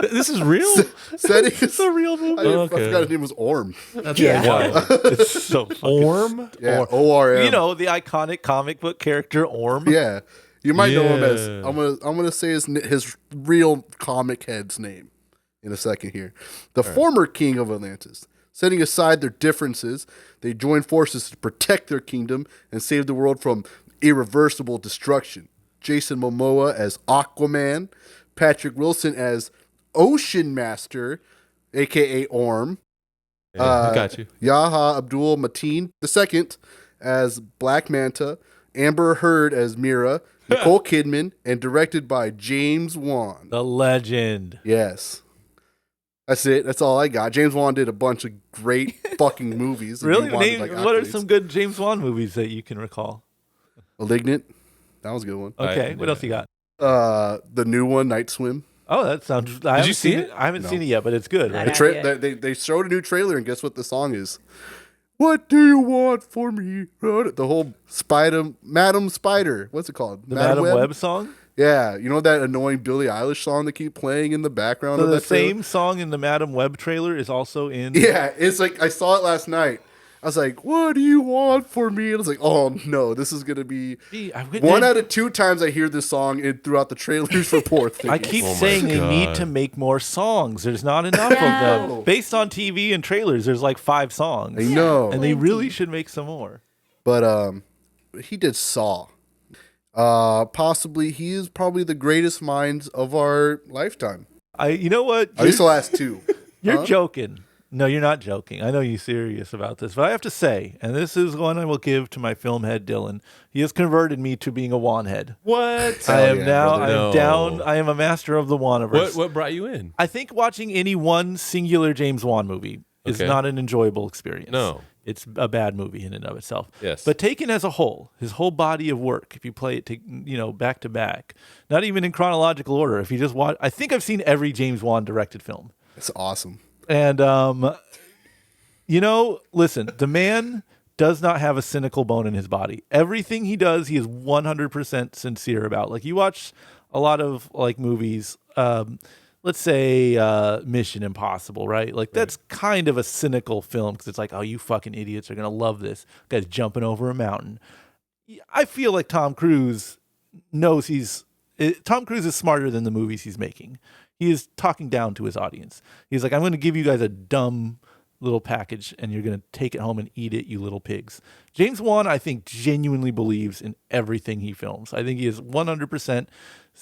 This is real. Setting his, a real movie. I forgot his name was Orm. That's Yeah. wild. It's so fucking Orm. Yeah, O-R-M. You know, the iconic comic book character Orm. Yeah, you might know him as. Yeah. I'm gonna say his real comic head's name in a second here. The former king of Atlantis. Setting aside their differences, they join forces to protect their kingdom and save the world from irreversible destruction. Jason Momoa as Aquaman, Patrick Wilson as Ocean Master, aka Orm. Yeah, I got you. Yaha Abdul Mateen II as Black Manta, Amber Heard as Mira, Nicole Kidman, and directed by James Wan. The legend. Yes. That's it. That's all I got. James Wan did a bunch of great fucking movies. If Really? you wanted, Name, what are accolades. some good James Wan movies that you can recall? Malignant. That was a good one. Okay, what else you got? The new one, Night Swim. Oh, that sounds. Did you see it? I haven't No. seen it yet, but it's good. I Right? have. They showed a new trailer, and guess what the song is? What do you want for me? The whole Madam Spider. What's it called? The Madam Web song. Yeah, you know that annoying Billie Eilish song that keep playing in the background So of the that trailer? same song in the Madam Web trailer is also in. Yeah, it's like I saw it last night. I was like, "What do you want for me?" And I was like, "Oh no, this is gonna be Gee, one out of 2 times I hear this song throughout the trailers for Poor Things." I keep Oh my saying they need God. to make more songs. There's not enough Yeah. of them. Based on TV and trailers, there's like 5 songs. I know, And they really should make some more. but he did Saw. Possibly he is probably the greatest minds of our lifetime. You know what? At least the last 2. You're Huh? joking. No, you're not joking. I know you're serious about this, but I have to say, and this is one I will give to my film head Dylan. He has converted me to being a Wan head. What? I am yeah, now. brother. I'm No. down. I am a master of the Waniverse. What brought you in? I think watching any one singular James Wan movie is Okay. not an enjoyable experience. No. It's a bad movie in and of itself. Yes. But taken as a whole, his whole body of work, if you play it back to back, not even in chronological order, if you just watch, I think I've seen every James Wan directed film. It's awesome. And listen, the man does not have a cynical bone in his body. Everything he does, he is 100% sincere about. Like you watch a lot of like movies, let's say Mission Impossible, right? Like that's kind of a cynical film because it's like, oh, you fucking idiots are gonna love this. Guy's jumping over a mountain. I feel like Tom Cruise knows Tom Cruise is smarter than the movies he's making. He is talking down to his audience. He's like, I'm going to give you guys a dumb little package and you're going to take it home and eat it, you little pigs. James Wan, I think, genuinely believes in everything he films. I think he is 100%.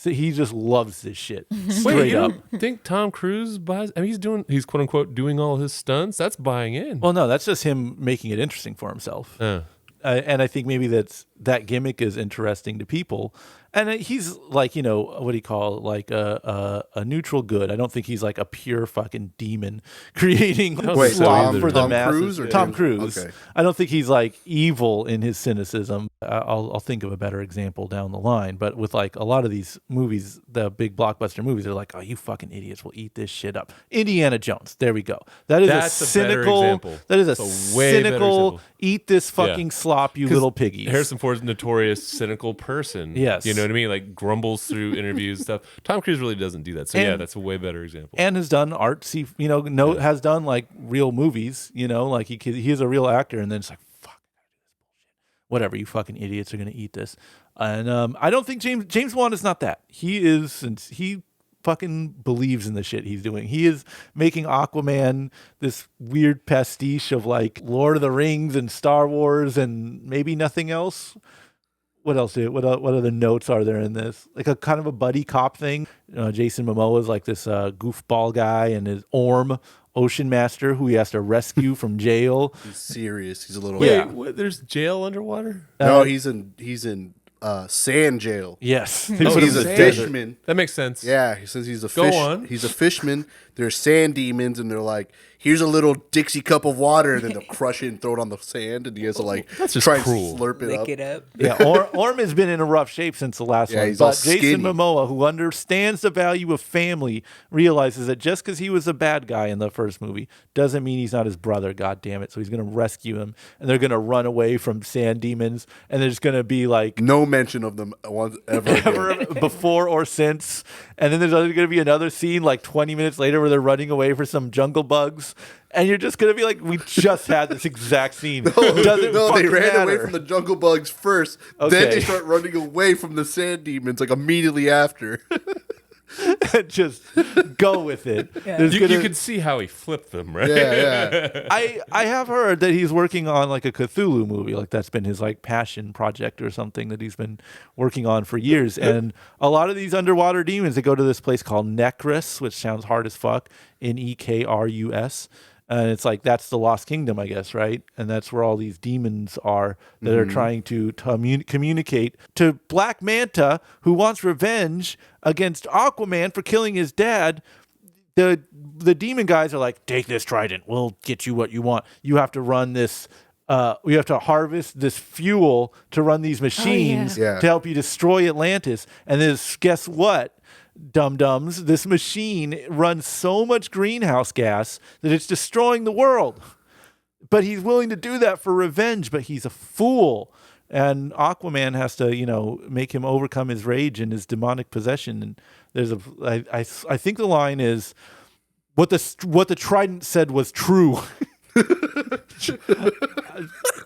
He just loves this shit. Wait, Straight you up. don't think Tom Cruise buys? I mean, he's quote unquote doing all his stunts. That's buying in. Well, no, that's just him making it interesting for himself. Uh, And I think maybe that gimmick is interesting to people. And he's like, what do you call it? Like a neutral good. I don't think he's like a pure fucking demon creating Wait, slop Tom- for the Tom masses. Cruise or Tom James- Cruise. okay. I don't think he's like evil in his cynicism. I'll think of a better example down the line. But with like a lot of these movies, the big blockbuster movies, they're like, oh, you fucking idiots will eat this shit up. Indiana Jones. There we go. That's That's a better example. That is a It's a way better cynical, example. eat this fucking slop, you little piggies. Harrison Ford's a notorious cynical person. Yes. You know what I mean? Like grumbles through interviews and stuff. Tom Cruise really doesn't do that. So yeah, And- that's a way better example. And has done artsy, has done like real movies, like he is a real actor, and then it's like, fuck, I gotta do this bullshit. Whatever, you fucking idiots are gonna eat this. And I don't think James Wan is not that. He fucking believes in the shit he's doing. He is making Aquaman this weird pastiche of like Lord of the Rings and Star Wars and maybe nothing else. What else? What other notes are there in this? Like a kind of a buddy cop thing. Jason Momoa is like this goofball guy, and his Ocean Master, who he has to rescue from jail. He's serious. He's a little. Wait, Yeah. what, there's jail underwater? No, he's in sand jail. Yes, Oh, He's a sand. fisherman. That makes sense. Yeah, he says he's a Go fish. on. He's a fishman. There's sand demons, and they're like, "Here's a little Dixie cup of water," and then they'll crush it and throw it on the sand, and he has to like That's just try cruel. and slurp it Lick up. it up. yeah. Orm has been in a rough shape since the last Yeah, one. he's all But Jason skinny. Momoa, who understands the value of family, realizes that just because he was a bad guy in the first movie doesn't mean he's not his brother. God damn it! So he's gonna rescue him, and they're gonna run away from sand demons, and there's gonna be like No mention of them once ever. again. ever before or since. And then there's going to be another scene like 20 minutes later where they're running away for some jungle bugs. And you're just going to be like, we just had this exact scene. Doesn't No, they fucking ran away matter. from the jungle bugs first. Then Okay. they start running away from the sand demons like immediately after. Just go with it. Yeah. There's You gonna- could see how he flipped them, right? Yeah. I have heard that he's working on like a Cthulhu movie. Like that's been his like passion project or something that he's been working on for years. And a lot of these underwater demons, they go to this place called Necrus, which sounds hard as fuck, Nekrus. And it's like, that's the Lost Kingdom, I guess, right? And that's where all these demons are that are trying to communicate to Black Manta, who wants revenge against Aquaman for killing his dad. The demon guys are like, take this trident. We'll get you what you want. You have to run this. We have to harvest this fuel to run these machines Yeah. to help you destroy Atlantis. And then guess what? Dum-dums, this machine runs so much greenhouse gas that it's destroying the world. But he's willing to do that for revenge, but he's a fool. And Aquaman has to, make him overcome his rage and his demonic possession. And there's I think the line is, what the trident said was true.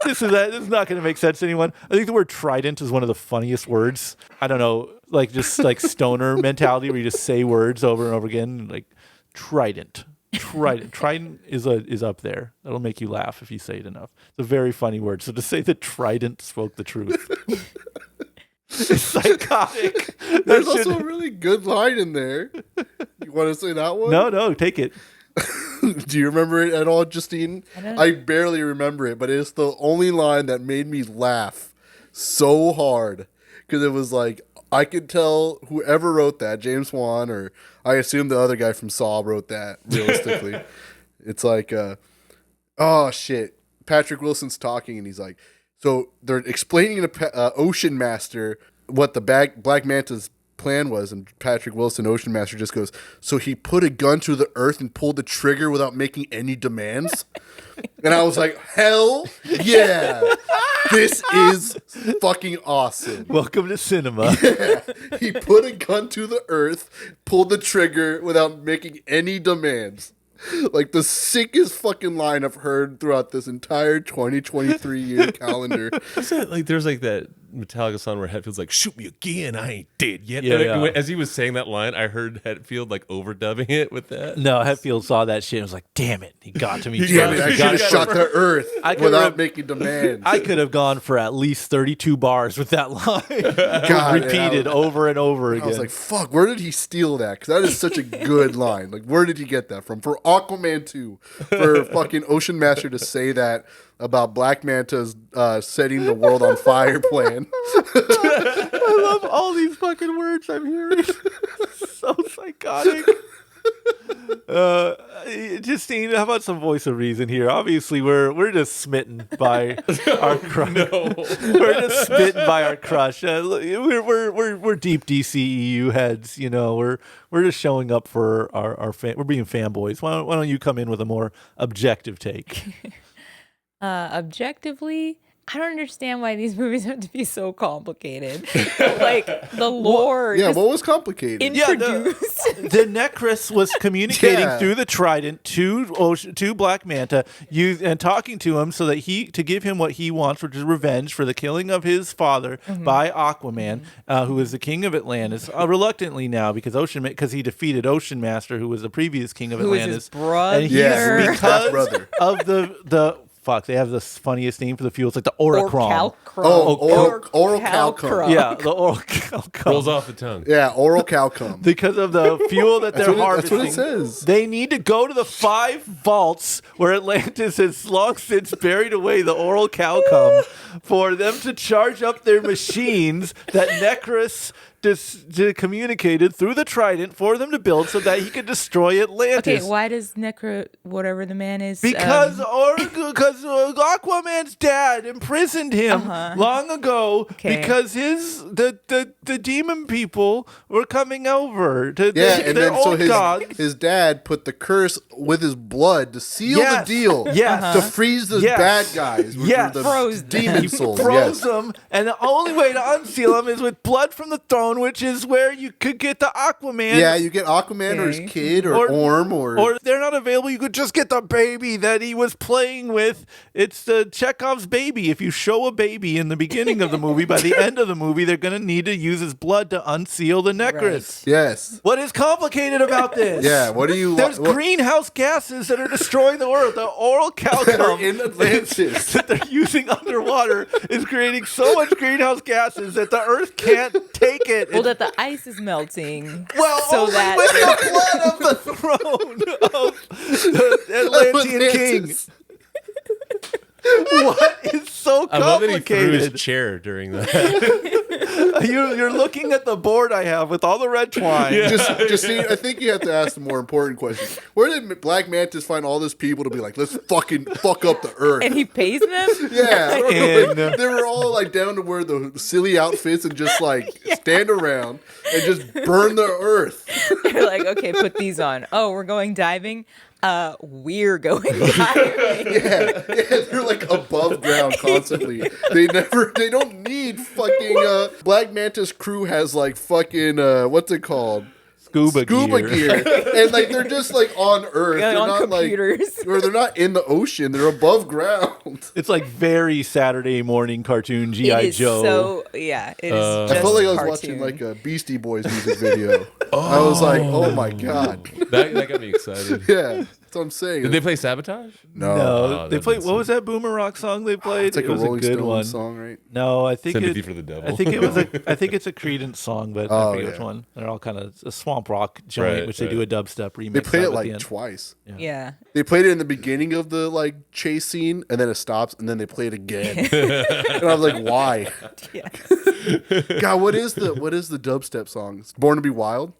This is not going to make sense to anyone. I think the word trident is one of the funniest words. I don't know, like just like stoner mentality where you just say words over and over again, like trident. Trident is up there. That'll make you laugh if you say it enough. It's a very funny word. So to say that trident spoke the truth, it's psychotic. There's That should- also a really good line in there. You want to say that one? no, take it. Do you remember it at all, Justine? I don't. I barely remember it, but it's the only line that made me laugh so hard. Because it was like, I could tell whoever wrote that, James Wan, or I assume the other guy from Saw wrote that, realistically. It's like, oh shit. Patrick Wilson's talking and he's like, so they're explaining to Ocean Master what the Black Manta's plan was, and Patrick Wilson, Ocean Master, just goes, so he put a gun to the earth and pulled the trigger without making any demands? And I was like, hell yeah. This is fucking awesome. Welcome to cinema. He put a gun to the earth, pulled the trigger without making any demands. Like the sickest fucking line I've heard throughout this entire 2023 year calendar. Is that like there's like that Metallica song where Hetfield's like, shoot me again, I ain't dead yet. Yeah, And yeah. as he was saying that line, I heard Hetfield like overdubbing it with that. No, Hetfield saw that shit and was like, damn it, he got to me. Yeah, twice. I He should got have it shot first. the earth I could without have- making demands. I could have gone for at least 32 bars with that line. God, repeated over and over again. I was like, fuck, where did he steal that? Because that is such a good line. Like, where did he get that from? For Aquaman 2, for fucking Ocean Master to say that about Black Manta's setting the world on fire plan. I love all these fucking words I'm hearing. So psychotic. Justine, how about some voice of reason here? Obviously, we're just smitten by our crush. We're just smitten by our crush. We're deep DCEU heads. You know, we're just showing up for our we're being fanboys. Why don't you come in with a more objective take? Objectively, I don't understand why these movies have to be so complicated. Like the lore. Yeah, just what was complicated? introduced. The Necrus was communicating Yeah. through the Trident to Black Manta, and talking to him so that to give him what he wants, which is revenge for the killing of his father by Aquaman, who is the king of Atlantis. Reluctantly now, because he defeated Ocean Master, who was the previous king of Who is Atlantis. his brother. And he's Yeah, because brother. of the fuck, they have the funniest name for the fuel. It's like the Oricron. Oral calcrum. Yeah, the oral calcum. Rolls off the tongue. Yeah, oral calcum. Because of the fuel that they're That's harvesting. what it says. They need to go to the 5 vaults where Atlantis has long since buried away the oral calcum for them to charge up their machines that Necrus communicated through the Trident for them to build so that he could destroy Atlantis. Okay, why does Necro, whatever the man is, Because Aquaman's dad imprisoned him long ago because the demon people were coming over. Yeah, and their then so old gods. his dad put the curse with his blood to seal Yes. the deal. Yes. To freeze the Yes. bad guys. Which Yes. were the Froze them. demon He souls. froze Yes. them, and the only way to unseal them is with blood from the throne, which is where you could get the Aquaman. Yeah, you get Aquaman or his Okay. kid or Orm or if they're not available, you could just get the baby that he was playing with. It's the Chekhov's baby. If you show a baby in the beginning of the movie, by the end of the movie, they're going to need to use his blood to unseal the Necrus. yes. What is complicated about this? Yeah, what do you There's what, greenhouse gases that are destroying the world. The oral that are calcum in Atlantis. that they're using underwater is creating so much greenhouse gases that the Earth can't take it. well, that the ice is melting. Well, so only that with the blood of the throne of the Atlantean king. Atlantis. What is so I love that he threw his complicated? chair during that. You're looking at the board I have with all the red twine. Just see, I think you have to ask the more important question. Where did Black Mantis find all these people to be like, let's fucking fuck up the Earth? and he pays them. Yeah, I don't know, And, like, they were all like down to wear the silly outfits and just like stand around and just burn the Earth. They're like, okay, put these on. Oh, we're going diving. We're going diving. Yeah, they're like above ground constantly. They don't need fucking Black Mantis crew has like fucking what's it called? Scuba Gear. And like they're just like on Earth. Yeah, They're on not computers. like or they're not in the ocean. They're above ground. It's like very Saturday morning cartoon It G.I. is Joe. so yeah. It is. I Just felt like I was cartoon. watching like a Beastie Boys music video. I was like, oh my god. that got me excited. Yeah, that's what I'm saying. Did they play Sabotage? No, Oh, they that played. makes What was that boomer rock song they played? It's like it a was Rolling a good Stones one. song, right? No, I think Sympathy for the Devil. I think it was I think it's a Creedence song, but I Oh, forget which yeah. one. They're all kind of a swamp rock joint, Right, which they right. do a dubstep remix. They played of it at the like end. twice. Yeah. They played it in the beginning of the like chase scene, and then it stops, and then they play it again. And I was like, why? Yeah. God, what is the dubstep song? It's Born to Be Wild?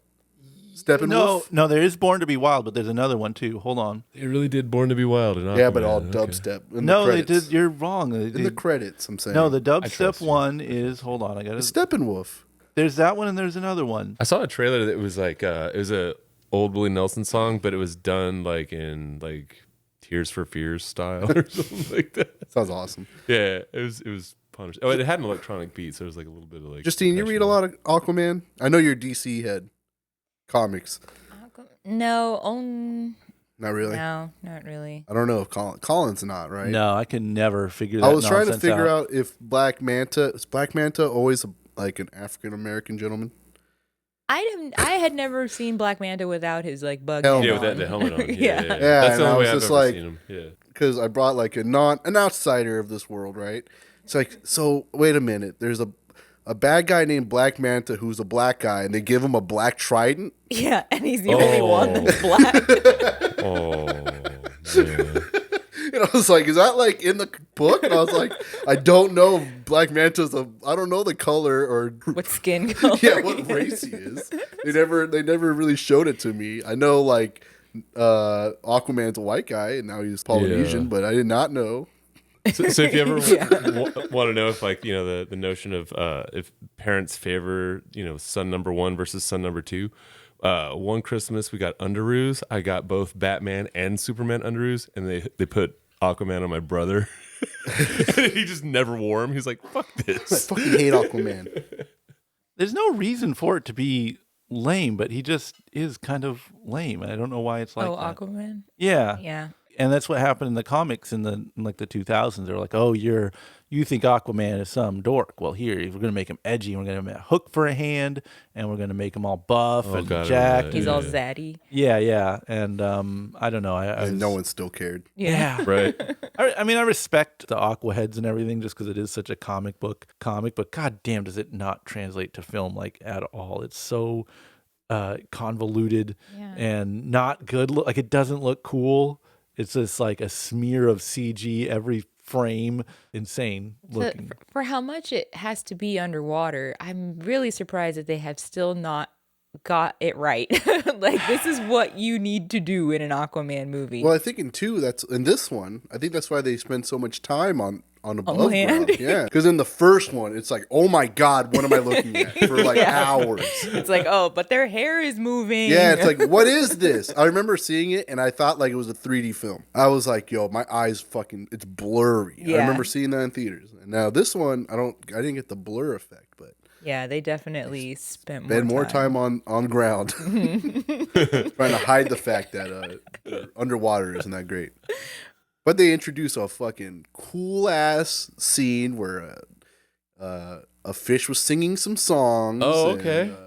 Steppenwolf? No, there is Born to Be Wild, but there's another one too. Hold on. They really did Born to Be Wild. And Yeah, but Aquaman. all Okay. dubstep. In No, the they credits. did. You're wrong. In the credits, I'm saying. No, the trust dubstep you. one is. Hold on, I got It's it. Steppenwolf. There's that one, and there's another one. I saw a trailer that was like it was a old Willie Nelson song, but it was done like in like Tears for Fears style or something like that. Sounds awesome. Yeah, it was punished. Oh, it had an electronic beat, so it was like a little bit of like. Justine, you read a lot of Aquaman? I know you're a DC head. Comics. No. Not really. No, not really. I don't know if Colin's not, right? No, I can never figure that. I was trying to nonsense figure out if Black Manta is Black Manta always like an African American gentleman. I had never seen Black Manta without his like bug. Hell Yeah, no. with the helmet on. Yeah. Yeah. Yeah, That's the and I only way was I've just ever like- seen him. Yeah. Because I brought like an outsider of this world, right? It's like, so wait a minute. There's a bad guy named Black Manta who's a black guy, and they give him a black trident. Yeah, and he's the only one that's black. Oh, man. And I was like, is that like in the book? And I was like, I don't know if Black Manta's I don't know the color or What skin color? yeah, what race he is. They never really showed it to me. I know like Aquaman's a white guy and now he's Polynesian, Yeah. but I did not know. So if you ever want to know if like the notion of if parents favor son number one versus son number two, one Christmas we got underoos. I got both Batman and Superman underoos, and they put Aquaman on my brother. He just never wore them. He's like, fuck I this. fucking hate Aquaman. There's no reason for it to be lame, but he just is kind of lame. I don't know why it's like that. Aquaman. Yeah. Yeah. And that's what happened in the comics in the 2000s. They're like, oh, you think Aquaman is some dork. Well, here, we're going to make him edgy. We're going to make a hook for a hand, and we're going to make him all buff and God, jacked. right. He's all zaddy. Yeah. And I don't know. And no one still cared. Yeah. Right. I mean, I respect the Aquaheads and everything just because it is such a comic book, but god damn, does it not translate to film like at all. It's so convoluted and not good. Like, it doesn't look cool. It's just like a smear of CG every frame. Insane looking. For how much it has to be underwater, I'm really surprised that they have still not got it right. Like, this is what you need to do in an Aquaman movie. Well, I think in this one, I think that's why they spend so much time on above land. ground. Yeah, because in the first one, it's like, oh my god, what am I looking at for like hours? It's like, oh, but their hair is moving. Yeah, it's like, what is this? I remember seeing it, and I thought like it was a 3D film. I was like, yo, my eyes it's blurry. Yeah. I remember seing that in theaters. And now this one, I didn't get the blur effect, but yeah, they definitely spent more time on ground, trying to hide the fact that underwater isn't that great. But they introduce a fucking cool ass scene where a fish was singing some songs. Oh, okay. And,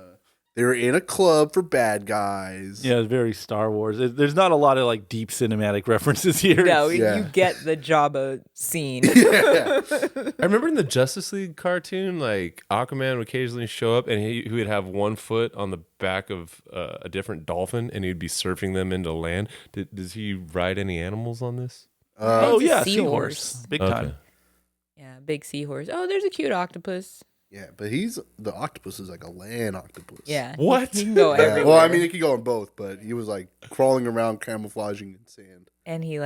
they were in a club for bad guys. Yeah, it's very Star Wars. There's not a lot of like deep cinematic references here. No, Yeah. you get the Jabba scene. Yeah. I remember in the Justice League cartoon, like Aquaman would occasionally show up, and he would have one foot on the back of a different dolphin, and he'd be surfing them into land. Does he ride any animals on this? Oh It's a yeah, seahorse. seahorse, big Okay. time. Yeah, big seahorse. Oh, there's a cute octopus. Yeah, but the octopus is like a land octopus. Yeah. What? He can go Yeah. everywhere. Well, I mean, it could go on both, but he was like crawling around camouflaging in sand. And he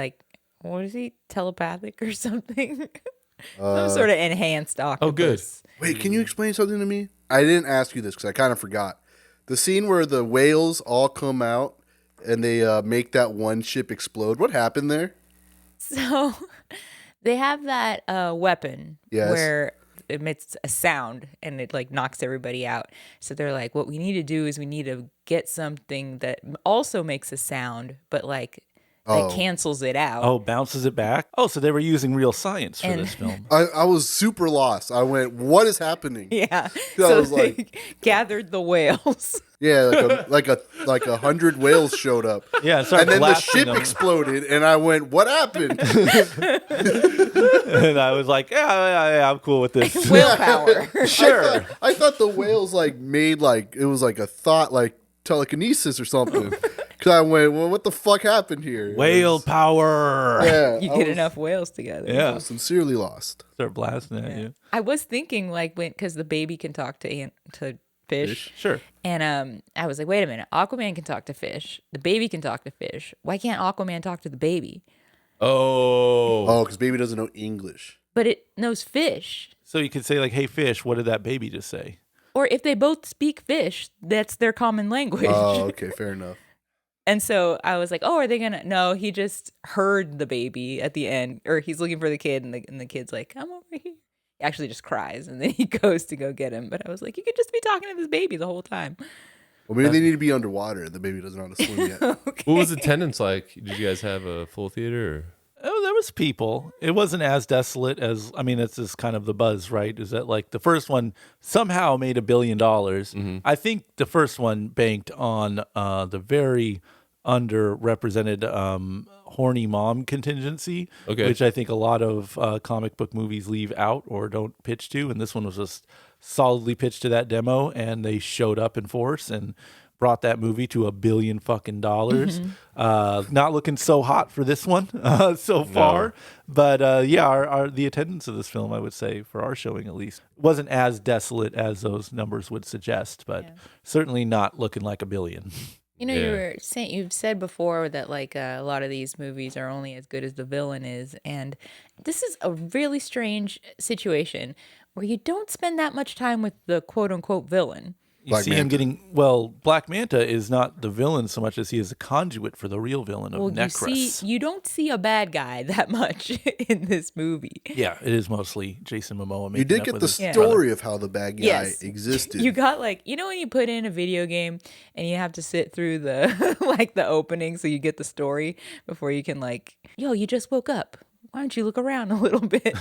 what is he, telepathic or something? Some sort of enhanced octopus. Oh, good. Wait, can you explain something to me? I didn't ask you this because I kind of forgot. The scene where the whales all come out and they make that one ship explode. What happened there? So they have that weapon Yes. where it emits a sound and it like knocks everybody out. So they're like, what we need to do is we need to get something that also makes a sound, but like that cancels it out. Oh, bounces it back. Oh, so they were using real science for And- this film. I was super lost. I went, what is happening? Yeah. I So was they like- gathered the whales. Yeah, like a 100 whales showed up. Yeah, And then the blasting ship them. exploded, and I went, what happened? And I was like, yeah, I'm cool with this. Whale power. Sure. I thought the whales like made like it was like a thought like telekinesis or something. Because I went, well, what the fuck happened here? Whale power. Yeah, You I get was enough whales together. Yeah. sincerely lost. Start blasting at you. I was thinking like because the baby can talk to fish. Sure. And I was like, wait a minute. Aquaman can talk to fish. The baby can talk to fish. Why can't Aquaman talk to the baby? Oh. Oh, because baby doesn't know English. But it knows fish. So you could say like, hey, fish, what did that baby just say? Or if they both speak fish, that's their common language. Oh, okay, fair enough. And so I was like, oh, are they going to? No, he just heard the baby at the end. Or he's looking for the kid, and the kid's like, come over here. He actually just cries, and then he goes to go get him. But I was like, you could just be talking to this baby the whole time. Well, maybe they need to be underwater. The baby doesn't know how to swim yet. What was attendance like? Did you guys have a full theater? Or? Oh, there was people. It wasn't as desolate as, I mean, that's just kind of the buzz, right? Is that like the first one somehow made $1 billion. Mm-hmm. I think the first one banked on the very underrepresented horny mom contingency, Okay. which I think a lot of comic book movies leave out or don't pitch to. And this one was just solidly pitched to that demo, and they showed up in force and brought that movie to $1 billion fucking dollars. Not looking so hot for this one so far, but the attendance of this film, I would say, for our showing at least, wasn't as desolate as those numbers would suggest, but certainly not looking like $1 billion. You know, you've said before that like a lot of these movies are only as good as the villain is, and this is a really strange situation where you don't spend that much time with the quote unquote villain. You see him getting, Black Manta is not the villain so much as he is a conduit for the real villain of Necros. You don't see a bad guy that much in this movie. Yeah, it is mostly Jason Momoa. You did get the story of how the bad guy existed. You got like, you know when you put in a video game and you have to sit through the like the opening so you get the story before you can like, you just woke up. Why don't you look around a little bit?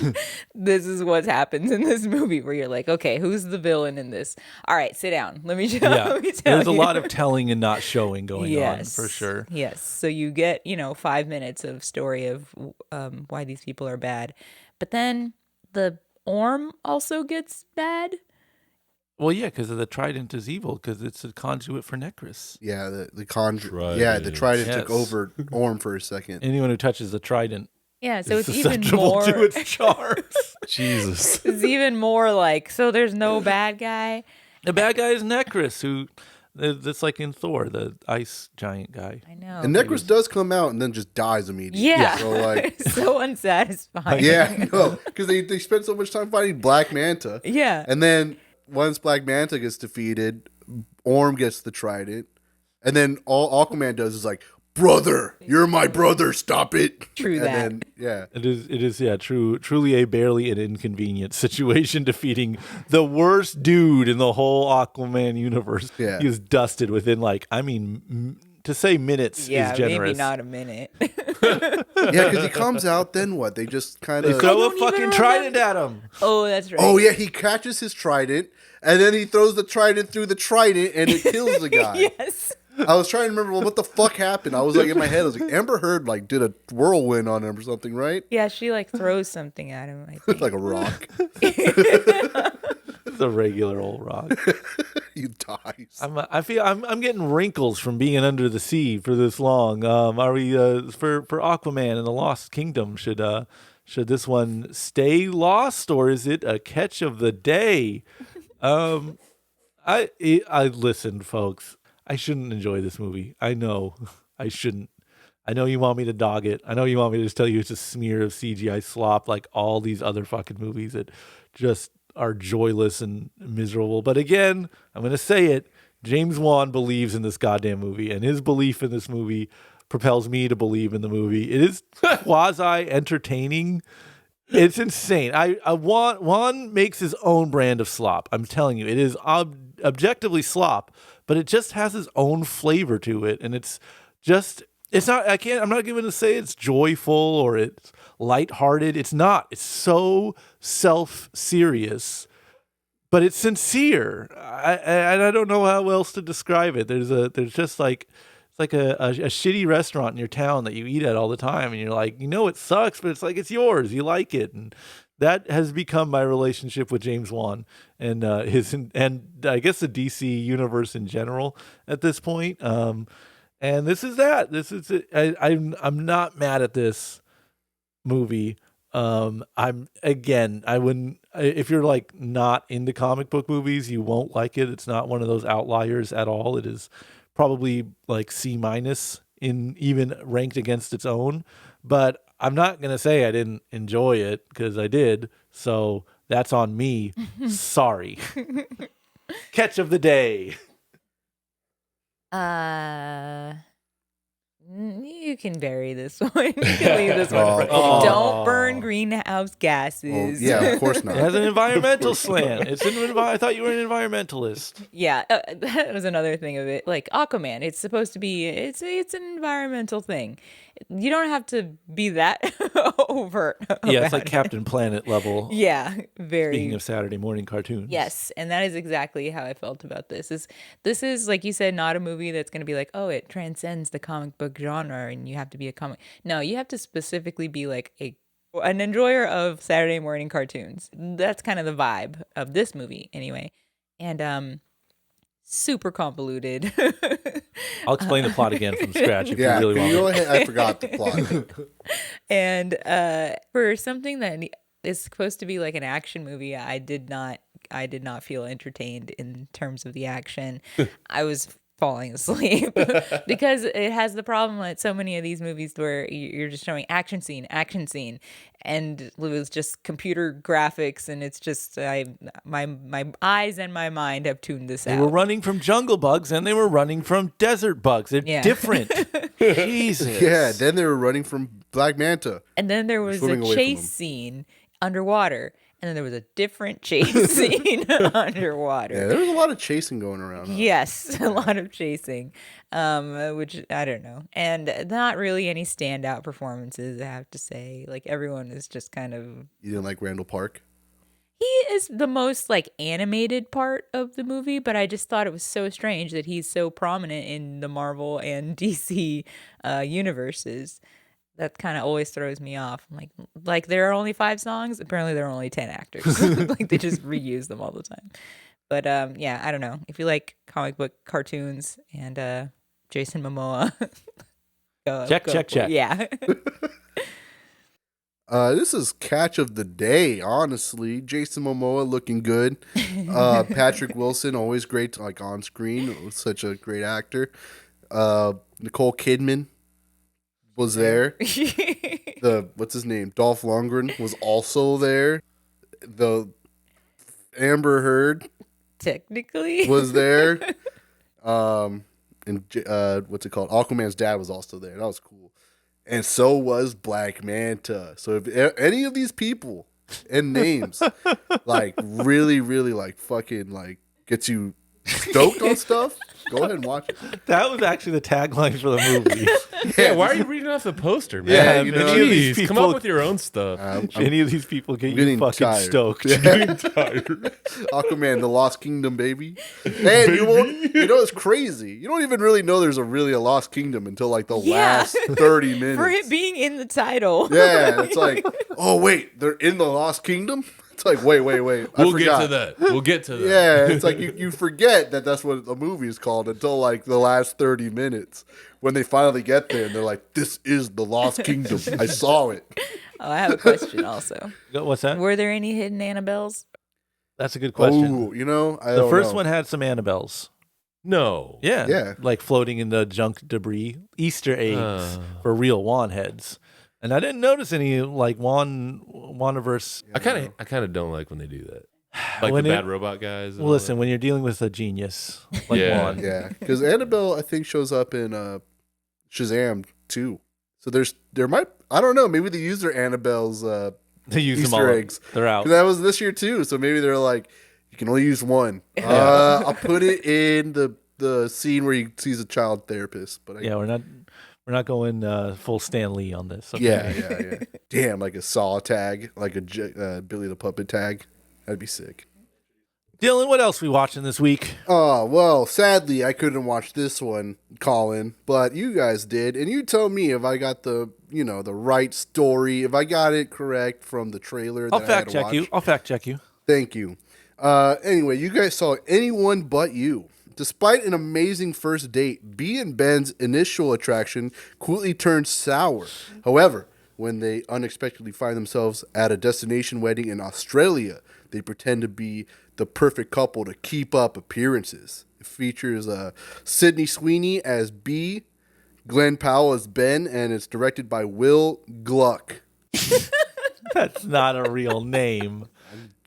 This is what happens in this movie where you're like, okay, who's the villain in this? All right, sit down. Let me tell you. There's a lot of telling and not showing going on for sure. Yes. So you get, 5 minutes of story of why these people are bad. But then the Orm also gets bad. Well, yeah, because the Trident is evil because it's a conduit for Necros. Yeah, the conduit. Yeah, the Trident took over Orm for a second. Anyone who touches the Trident. Yeah, so it's even susceptible more to its charms. Jesus. It's even more like, so there's no bad guy. The bad guy is Necros, who that's like in Thor, the ice giant guy. I know. And Necros does come out and then just dies immediately. Yeah. So like so unsatisfying. Yeah, no, because they spend so much time fighting Black Manta. Yeah. And then once Black Manta gets defeated, Orm gets the Trident, and then all Aquaman does is like, brother, you're my brother. Stop it. True and that. Then, It is. Truly a barely an inconvenient situation defeating the worst dude in the whole Aquaman universe. Yeah. He was dusted within to say minutes is generous. Maybe not a minute. Yeah, because he comes out, then what? They just kind They of throw a fucking trident at him. Oh, that's right. Oh yeah, he catches his trident, and then he throws the trident through the trident, and it kills the guy. Yes. I was trying to remember what the fuck happened. I was like in my head, I was like, Amber Heard did a whirlwind on him or something, right? Yeah, she throws something at him, I think. Like a rock. It's a regular old rock. He dies. I'm getting wrinkles from being under the sea for this long. Are we for Aquaman and the Lost Kingdom? Should this one stay lost, or is it a catch of the day? I listened, folks. I shouldn't enjoy this movie. I know I shouldn't. I know you want me to dog it. I know you want me to just tell you it's a smear of CGI slop like all these other fucking movies that just are joyless and miserable. But again, I'm going to say it. James Wan believes in this goddamn movie, and his belief in this movie propels me to believe in the movie. It is quasi-entertaining. It's insane. Wan makes his own brand of slop. I'm telling you, it is objectively slop, but it just has its own flavor to it, and it's not. I'm not going to say it's joyful or it's lighthearted. It's not. It's so self-serious, but it's sincere. I don't know how else to describe it. There's just like it's like a shitty restaurant in your town that you eat at all the time, and you're like, it sucks, but it's like it's yours. You like it, and that has become my relationship with James Wan and I guess the DC universe in general at this point. And this is that. This is it. I'm not mad at this movie. I wouldn't. If you're not into comic book movies, you won't like it. It's not one of those outliers at all. It is probably C- in even ranked against its own. But I'm not gonna say I didn't enjoy it because I did. So that's on me. Sorry. Catch of the day. You can bury this one. You can leave this one. Don't burn greenhouse gases. Yeah, of course not. It has an environmental slant. I thought you were an environmentalist. Yeah, that was another thing of it. Like Aquaman, it's supposed to be. It's an environmental thing. You don't have to be that overt. Yeah, it's like Captain Planet level. Yeah, very. Speaking of Saturday morning cartoons. Yes, and that is exactly how I felt about this. This is like you said, not a movie that's going to be like, oh, it transcends the comic book genre, and you have to be a comic. No, you have to specifically be an enjoyer of Saturday morning cartoons. That's kind of the vibe of this movie, anyway. And super convoluted. I'll explain the plot again from scratch if Yeah, you really want. go ahead. I forgot the plot. And for something that is supposed to be like an action movie, I did not feel entertained in terms of the action. I was falling asleep because it has the problem that so many of these movies where you're just showing action scene, and it was just computer graphics, and it's just my eyes and my mind have tuned this They out. were running from jungle bugs and they were running from desert bugs. They're different. Jesus. Yeah, then they were running from Black Manta. And then there was a swimming away from chase them. scene underwater. And then there was a different chase scene underwater. Yeah, there was a lot of chasing going around. Yes, a lot of chasing, which I don't know. And not really any standout performances, I have to say. Like, everyone is just kind of... You didn't like Randall Park? He is the most, like, animated part of the movie, but I just thought it was so strange that he's so prominent in the Marvel and DC universes. That kind of always throws me off. I'm like there are only 5 songs. Apparently there are only 10 actors. Like, they just reuse them all the time. But yeah, I don't know. If you like comic book cartoons and Jason Momoa, Check. Yeah. This is catch of the day, honestly. Jason Momoa looking good. Patrick Wilson, always great, like on screen. Such a great actor. Nicole Kidman was there. What's his name? Dolph Lundgren was also there. The Amber Heard Technically was there. And what's it called? Aquaman's dad was also there. That was cool. And so was Black Manta. So if any of these people and names like really, really like fucking like gets you stoked on stuff, go ahead and watch it. That was actually the tagline for the movie. Yeah, why are you reading off the poster, man? Yeah, you know, any of these Jeez, come people- up with your own stuff. Any of these people get you getting fucking tired. stoked. Aquaman, the Lost Kingdom, baby. And you know, it's crazy. You don't even really know there's a Lost Kingdom until like the last 30 minutes. for it being in the title. Yeah, it's like, oh wait, they're in the Lost Kingdom? It's like, wait. We'll get to that. We'll get to that. Yeah, it's like you forget that that's what the movie is called until like the last 30 minutes when they finally get there and they're like, this is the Lost Kingdom. I saw it. Oh, I have a question also. What's that? Were there any hidden Annabelles? That's a good question. Oh, you know, I The don't first know. one had some Annabelles. No. Yeah. Yeah. Like floating in the junk debris. Easter eggs for real wand heads. And I didn't notice any like Wandaverse. I kind of don't like when they do that. Like When the it- bad robot guys. and Well, all listen, when you're dealing with a genius like Yeah. Wand. Yeah, because Annabelle, I think, shows up in Shazam too. So there might, I don't know, maybe they use their Annabelle's They use them Easter all. eggs. They're out. 'Cause that was this year too. So maybe they're like, you can only use one. I'll put it in the scene where he sees a child therapist. But Yeah, we're not going full Stan Lee on this. Okay? yeah. Damn, like a Saw tag, like a Billy the Puppet tag. That'd be sick. Dylan, what else we watching this week? Oh, well, sadly, I couldn't watch this one, Colin, but you guys did. And you tell me if I got the right story, if I got it correct from the trailer that I'll I had fact to check watch. you. I'll fact check you. Thank you. Anyway, you guys saw Anyone But You. Despite an amazing first date, B and Ben's initial attraction quickly turned sour. However, when they unexpectedly find themselves at a destination wedding in Australia, they pretend to be the perfect couple to keep up appearances. It features Sydney Sweeney as B, Glenn Powell as Ben, and it's directed by Will Gluck. That's not a real name.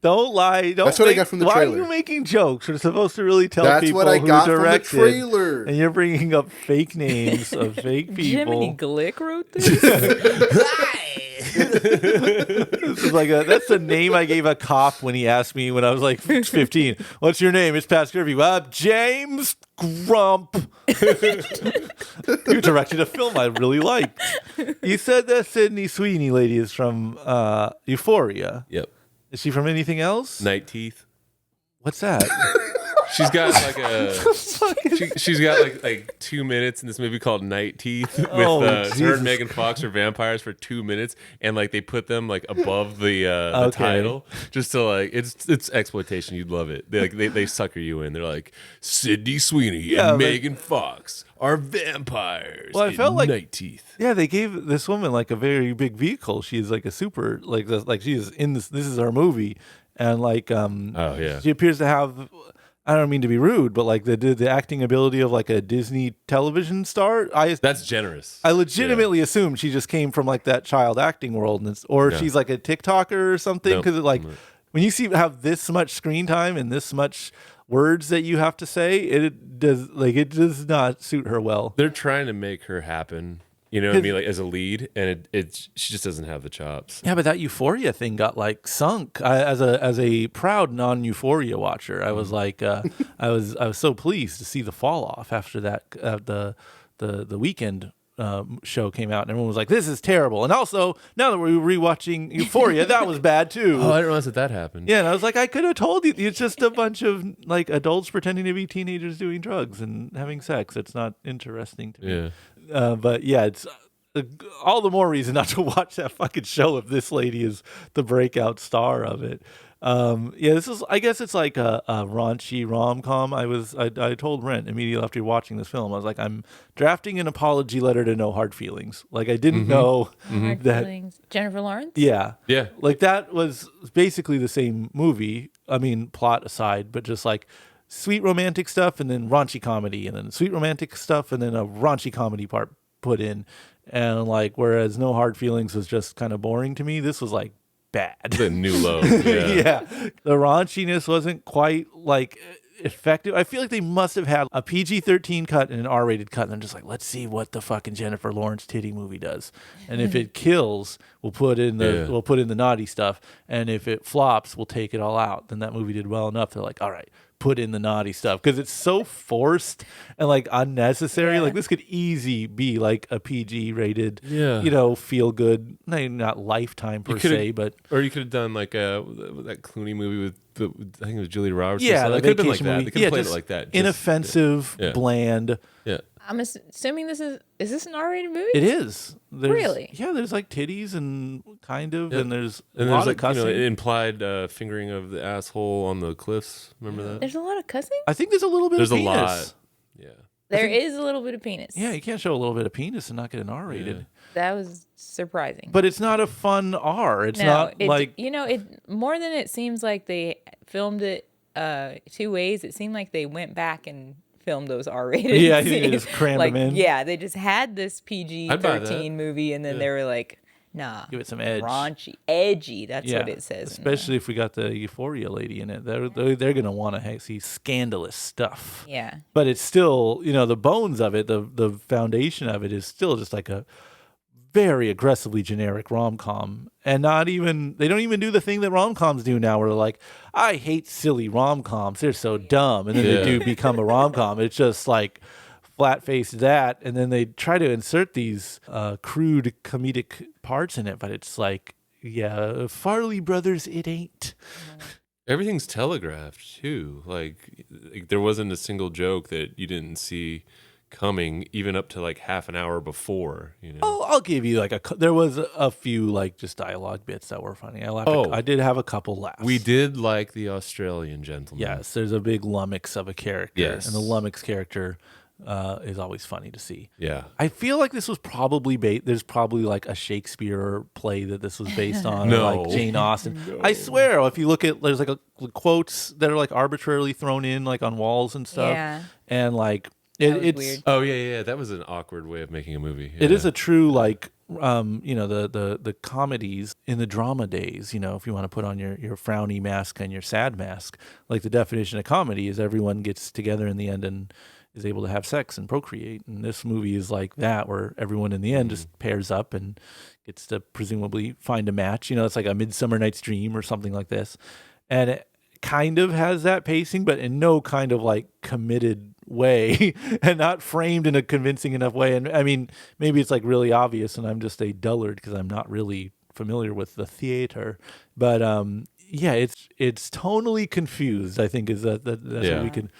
Don't lie. Don't That's what I got from the why trailer. are you making jokes? We're supposed to really tell That's people what I who got from the directed. trailer. And you're bringing up fake names of fake Jiminy people. Glick wrote this? This is that's the name I gave a cop when he asked me when I was like 15. What's your name? It's Pat Scurvy. James Grump. You directed a film I really liked. You said that Sydney Sweeney lady is from Euphoria. Yep. Is she from anything else? Night Teeth. What's that? She's got like she's got like 2 minutes in this movie called Night Teeth with her and Megan Fox are vampires for 2 minutes, and like they put them like above the title just to like it's exploitation. You'd love it. They sucker you in. They're like Sydney Sweeney and Megan Fox are vampires. Well, I felt like Night Teeth. Yeah, they gave this woman like a very big vehicle. She's like a super like she's in this. This is our movie, and like she appears to have. I don't mean to be rude, but like the acting ability of like a Disney television star. That's generous. I legitimately assumed she just came from like that child acting world, or she's like a TikToker or something. Because when you have this much screen time and this much words that you have to say, it does not suit her well. They're trying to make her happen. You know what I mean? Like as a lead, and she just doesn't have the chops. Yeah, but that Euphoria thing got like sunk. As a proud non-Euphoria watcher, I was like, I was so pleased to see the fall off after that the weekend show came out, and everyone was like, "This is terrible." And also, now that we're rewatching Euphoria, that was bad too. Oh, I didn't realize that happened. Yeah, and I was like, I could have told you, it's just a bunch of like adults pretending to be teenagers doing drugs and having sex. It's not interesting to me. Yeah. But yeah, it's all the more reason not to watch that fucking show if this lady is the breakout star of it. This is, I guess it's like a raunchy rom-com. I told Rent immediately after watching this film, I was like, I'm drafting an apology letter to No Hard Feelings. Like I didn't know Hard that Feelings. Jennifer Lawrence? Yeah. Like that was basically the same movie. I mean, plot aside, but just like sweet romantic stuff and then raunchy comedy, and then sweet romantic stuff and then a raunchy comedy part put in. And like, whereas No Hard Feelings was just kind of boring to me, this was like bad. The new low. Yeah. The raunchiness wasn't quite like effective. I feel like they must have had a PG-13 cut and an R-rated cut, and they're just like, let's see what the fucking Jennifer Lawrence titty movie does. And if it kills, we'll put in the naughty stuff. And if it flops, we'll take it all out. Then that movie did well enough. They're like, all right, put in the naughty stuff, because it's so forced and like unnecessary. Like this could easily be like a PG rated, feel good, not Lifetime per se, but or you could have done like that Clooney movie with I think it was Julia Roberts. Yeah, it could have been like that. They could have played it like that. Inoffensive, bland. Yeah. I'm assuming is this an R-rated movie? It is. Really? Yeah, there's like titties and kind of, and there's and a lot there's of cussing. Implied fingering of the asshole on the cliffs. Remember that? There's a lot of cussing? I think there's a little bit of penis. There's a lot. Yeah. There is a little bit of penis. Yeah, you can't show a little bit of penis and not get an R rated. Yeah. That was surprising. But it's not a fun R. It's not like... it more than it seems like they filmed it two ways. It seemed like they went back and filmed those R-rated Yeah, scenes. they just crammed them in. Yeah, they just had this PG-13 movie, and then they were like, nah. Give it some edge. Raunchy. Edgy, that's what it says. Especially if we got the Euphoria lady in it. They're going to want to see scandalous stuff. Yeah. But it's still, the bones of it, the foundation of it is still just like a very aggressively generic rom-com. And they don't even do the thing that rom-coms do now, where they're like, I hate silly rom-coms, they're so dumb, and then they do become a rom-com. It's just like flat-faced that, and then they try to insert these crude comedic parts in it, but it's like, Farley Brothers, it ain't. Everything's telegraphed too. Like there wasn't a single joke that you didn't see coming, even up to like half an hour before. Oh, I'll give you there was a few like just dialogue bits that were funny. I did have a couple laughs. We did like the Australian gentleman. Yes, there's a big lummox of a character. Yes. And the lummox character is always funny to see. Yeah. I feel like this was probably there's probably like a Shakespeare play that this was based on. No. Or like Jane Austen. No. I swear, if you look at, there's like quotes that are like arbitrarily thrown in like on walls and stuff. Yeah. And like it's weird. Oh yeah. That was an awkward way of making a movie. Yeah. It is a true like the comedies in the drama days, if you want to put on your frowny mask and your sad mask, like the definition of comedy is everyone gets together in the end and is able to have sex and procreate. And this movie is like that, where everyone in the end just pairs up and gets to presumably find a match. It's like a Midsummer Night's Dream or something like this. And it kind of has that pacing, but in no kind of like committed way and not framed in a convincing enough way. And I mean, maybe it's like really obvious and I'm just a dullard because I'm not really familiar with the theater, but yeah, it's tonally confused. I think is that's what we can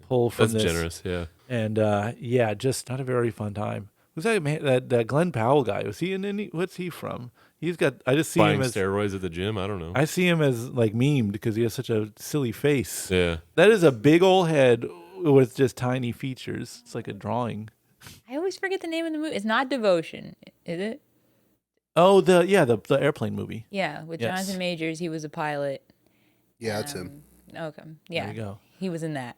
pull from That's this. generous, yeah. And yeah, just not a very fun time. Who's that man? That Glenn Powell guy? Was he in any? What's he from? He's got. I just see Buying him as steroids at the gym. I don't know. I see him as like memed because he has such a silly face. Yeah. That is a big old head with just tiny features. It's like a drawing. I always forget the name of the movie. It's not Devotion, is it? Oh, the airplane movie. Yeah, with Yes. Jonathan Majors. He was a pilot. Yeah, it's him. Okay. Yeah. There you go. He was in that.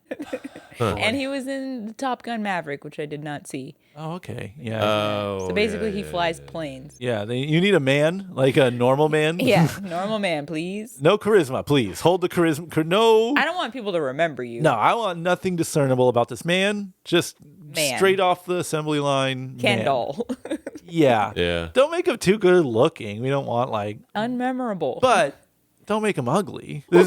And he was in the Top Gun Maverick, which I did not see. Oh, okay. Yeah. Oh. So basically, he yeah, flies yeah. planes. Yeah. You need a man, like a normal man. Yeah, normal man, please. No charisma, please. Hold the charisma. No. I don't want people to remember you. No, I want nothing discernible about this man. Just Man. straight off the assembly line. Ken man. doll. Yeah. Yeah. Don't make him too good looking. We don't want like, Unmemorable. but don't make him ugly. This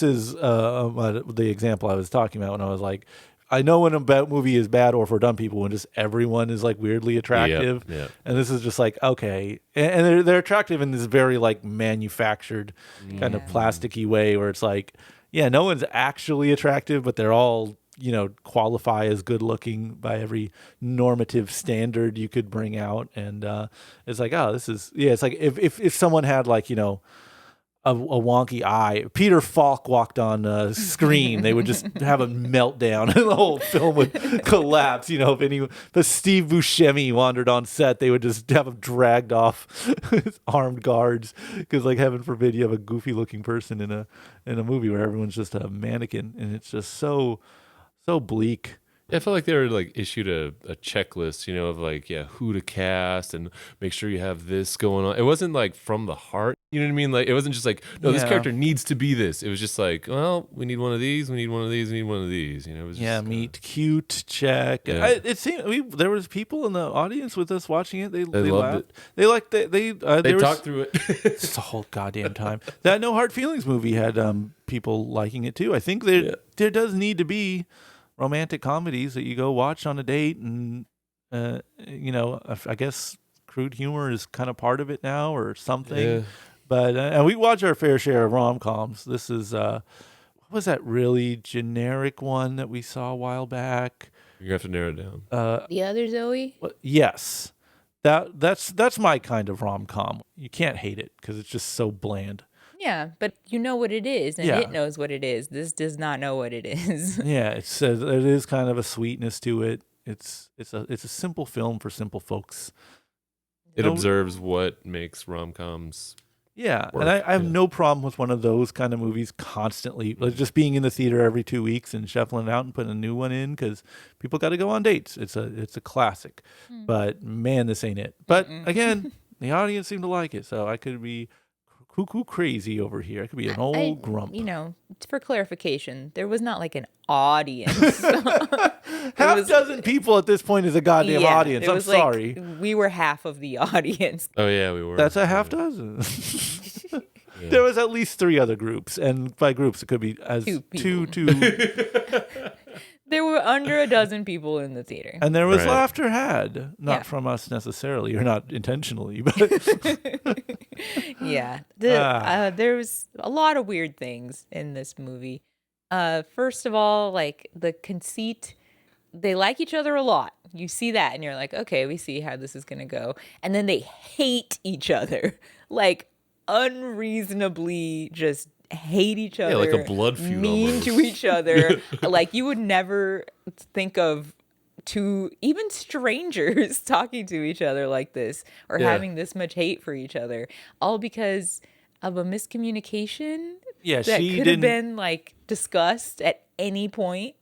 is the example I was talking about when I was like, I know when a movie is bad or for dumb people when just everyone is like weirdly attractive. Yep. And this is just like, okay. And they're attractive in this very like manufactured kind of plasticky way where it's like, yeah, no one's actually attractive, but they're all, qualify as good looking by every normative standard you could bring out. And it's like, oh, it's like if someone had like, a wonky eye. Peter Falk walked on screen, they would just have a meltdown and the whole film would collapse. If Steve Buscemi wandered on set, they would just have him dragged off with armed guards because, like, heaven forbid, you have a goofy looking person in a movie where everyone's just a mannequin, and it's just so bleak. I felt like they were like issued a checklist, of like, who to cast and make sure you have this going on. It wasn't like from the heart. You know what I mean? Like, it wasn't just like, no, this character needs to be this. It was just like, well, we need one of these. We need one of these. We need one of these. It was just, meet cute, check. Yeah. It seemed there was people in the audience with us watching it. They loved laughed. it. They liked they talked through it. It's the whole goddamn time. That No Hard Feelings movie had people liking it too. I think there does need to be romantic comedies that you go watch on a date, and I guess crude humor is kind of part of it now or something. Yeah. But and we watch our fair share of rom-coms. This is what was that really generic one that we saw a while back? You have to narrow it down. The other Zoe? Yes. That's my kind of rom-com. You can't hate it because it's just so bland. Yeah, but you know what it is, and Yeah. it knows what it is. This does not know what it is. Yeah, it is kind of a sweetness to it. It's a simple film for simple folks. It No- observes what makes rom-coms. Yeah, Work, and I have yeah. no problem with one of those kind of movies constantly, like just being in the theater every 2 weeks and shuffling it out and putting a new one in because people got to go on dates. It's a classic, but man, this ain't it. But again, the audience seemed to like it, so I could be cuckoo crazy over here. I could be an old grump. For clarification, there was not like an audience. Half dozen people at this point is a goddamn Yeah, audience. it I'm was like sorry. we were half of the audience. Oh yeah, we were. That's a half dozen. There was at least 3 other groups, and by groups it could be as Two two. There were under a dozen people in the theater. And there was Right. laughter had, not Yeah. from us necessarily, or not intentionally, but Yeah. There was a lot of weird things in this movie. First of all, like the conceit, they like each other a lot. You see that and you're like, okay, we see how this is going to go. And then they hate each other, like unreasonably just hate each other. like a blood feud Mean almost. to each other. Like you would never think of even strangers talking to each other like this or Yeah. having this much hate for each other, all because of a miscommunication yeah, that she could have didn't. been like discussed at any point.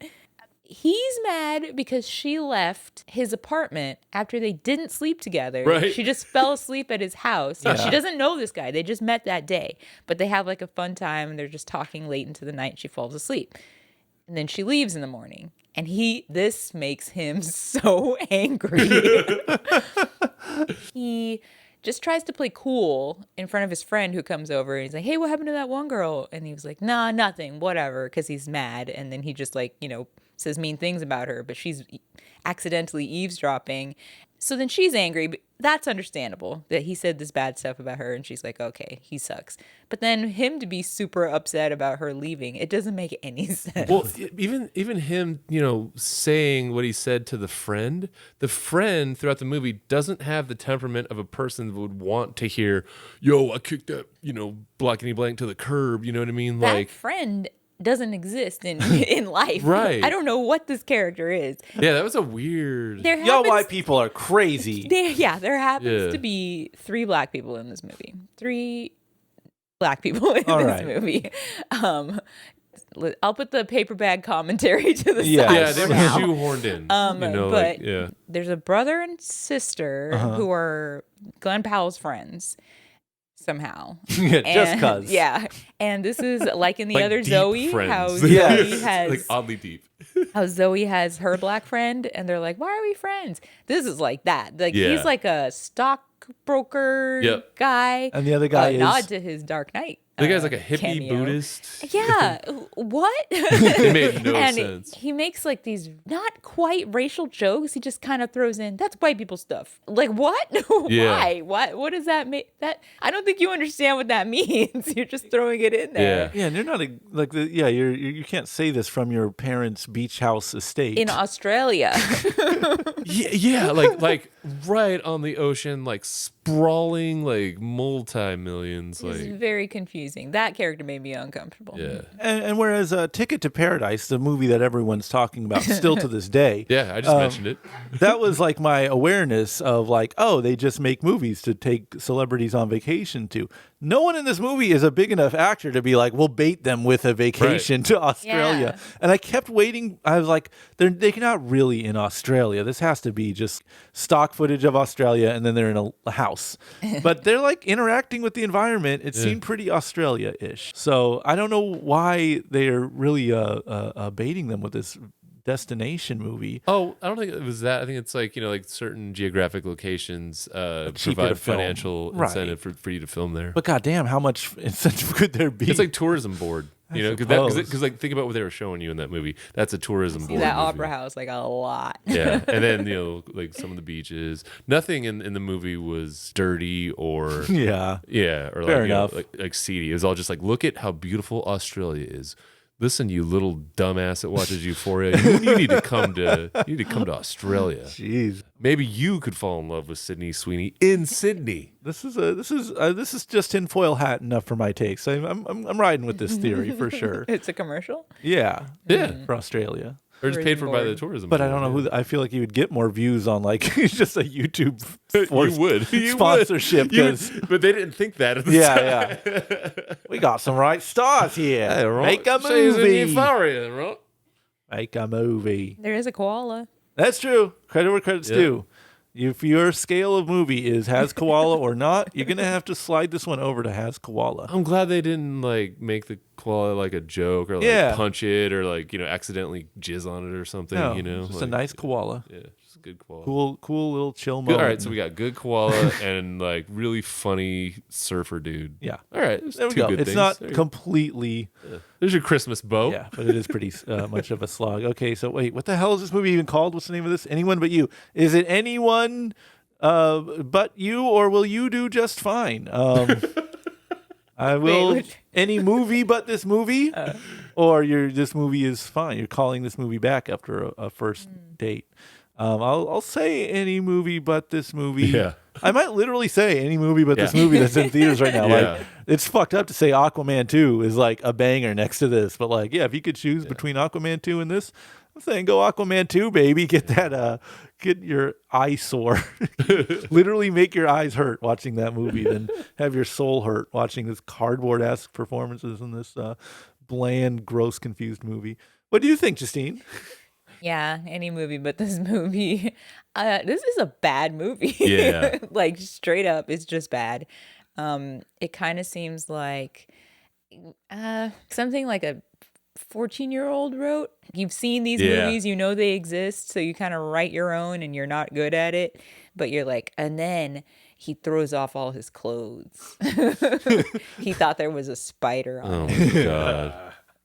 He's mad because she left his apartment after they didn't sleep together. Right. She just fell asleep at his house. Yeah. She doesn't know this guy. They just met that day. But they have like a fun time and they're just talking late into the night. She falls asleep. And then she leaves in the morning. And this makes him so angry. He just tries to play cool in front of his friend who comes over. And he's like, hey, what happened to that one girl? And he was like, nah, nothing, whatever, because he's mad. And then he just says mean things about her, but she's accidentally eavesdropping. So then she's angry. But that's understandable that he said this bad stuff about her and she's like, okay, he sucks. But then him to be super upset about her leaving, it doesn't make any sense. Well, even him, saying what he said to the friend throughout the movie doesn't have the temperament of a person that would want to hear, yo, I kicked that, blackety blank to the curb. You know what I mean? That friend doesn't exist in life. Right. I don't know what this character is. Yeah, that was a weird. Y'all white people are crazy. There happens to be 3 black people in this movie. 3 black people in this movie. I'll put the paper bag commentary to the side. Yeah, they for were now. shoehorned in. But there's a brother and sister who are Glenn Powell's friends. Somehow. Just cuz. Yeah. And this is like in the Like other deep Zoe, friends. how Yeah. Zoe has like oddly deep. how Zoe has her black friend and they're like, why are we friends? This is like that. Like he's like a stockbroker guy. And the other guy a is nod to his Dark Knight. The guy's like a hippie cameo. Buddhist. Yeah. What? It made no and sense. he makes like these not quite racial jokes. He just kind of throws in, that's white people stuff. Like what? Yeah. Why? What does that make? That I don't think you understand what that means. You're just throwing it in there. Yeah, and you're not you can't say this from your parents' beach house estate. In Australia. Yeah, like right on the ocean, like sprawling, like multi-millions. It's Like, very confusing. That character made me uncomfortable. yeah. And whereas Ticket to Paradise, the movie that everyone's talking about still to this day, Yeah, I just mentioned it. that was like my awareness of like, oh, they just make movies to take celebrities on vacation to. No one in this movie is a big enough actor to be like, we'll bait them with a vacation to Australia. Yeah. And I kept waiting. I was like, they're not really in Australia. This has to be just stock footage of Australia, and then they're in a house. But they're like interacting with the environment. It seemed pretty Australia-ish. So I don't know why they're really baiting them with this destination movie. Oh, I don't think it was that. I think it's like, like certain geographic locations Cheaper to provide film. financial Right. incentive for you to film there. But goddamn, how much incentive could there be? It's like tourism board, suppose. because like think about what they were showing you in that movie. That's a tourism board. That movie. opera house, like a lot. Yeah, and then like some of the beaches. Nothing in the movie was dirty or yeah. or Fair like, enough. like seedy. It was all just like, look at how beautiful Australia is. Listen, you little dumbass that watches Euphoria. You need to come to Australia. Jeez. Maybe you could fall in love with Sydney Sweeney in Sydney. This is just tinfoil hat enough for my takes. I'm riding with this theory for sure. It's a commercial. Yeah. Yeah. For Australia. Or just paid for by the board. tourism. But I board, don't know yeah. I feel like you would get more views on like just a YouTube You would. sponsorship You would. because But they didn't think that at the time. yeah. We got some right stars here. Hey, right. Make a She's in movie. Euphoria, right? Make a movie. There is a koala. That's true. Credit where credit's due. If your scale of movie is has koala or not, you're gonna have to slide this one over to has koala. I'm glad they didn't like make the koala like a joke or like punch it or like accidentally jizz on it or something. No, Just just a nice koala. Yeah, just a good koala. Cool little chill Good. moment. All right, so we got good koala and like really funny surfer dude. Yeah. All right, there's There we two go. good It's things. not There you go. completely. There's your Christmas bow. Yeah, but it is pretty much of a slog. Okay, so wait, what the hell is this movie even called? What's the name of this? Anyone But You. Is it Anyone But You, or Will You Do Just Fine? I will Wait, any movie but this movie, or this movie is fine. You're calling this movie back after a first date. I'll say any movie but this movie. Yeah. I might literally say any movie but this movie that's in theaters right now. Yeah. Like, it's fucked up to say Aquaman 2 is like a banger next to this, but like, yeah, if you could choose between Aquaman 2 and this, I'm saying go Aquaman 2, baby. Get that, get your eye sore. Literally make your eyes hurt watching that movie, then have your soul hurt watching this cardboard-esque performances in this bland, gross, confused movie. What do you think, Justine? Yeah, any movie but this movie. This is a bad movie. Yeah. Like straight up, it's just bad. It kind of seems like something like a 14-year-old wrote. You've seen these movies, you know they exist, so you kind of write your own and you're not good at it, but you're like, and then he throws off all his clothes. He thought there was a spider on Oh it. my god.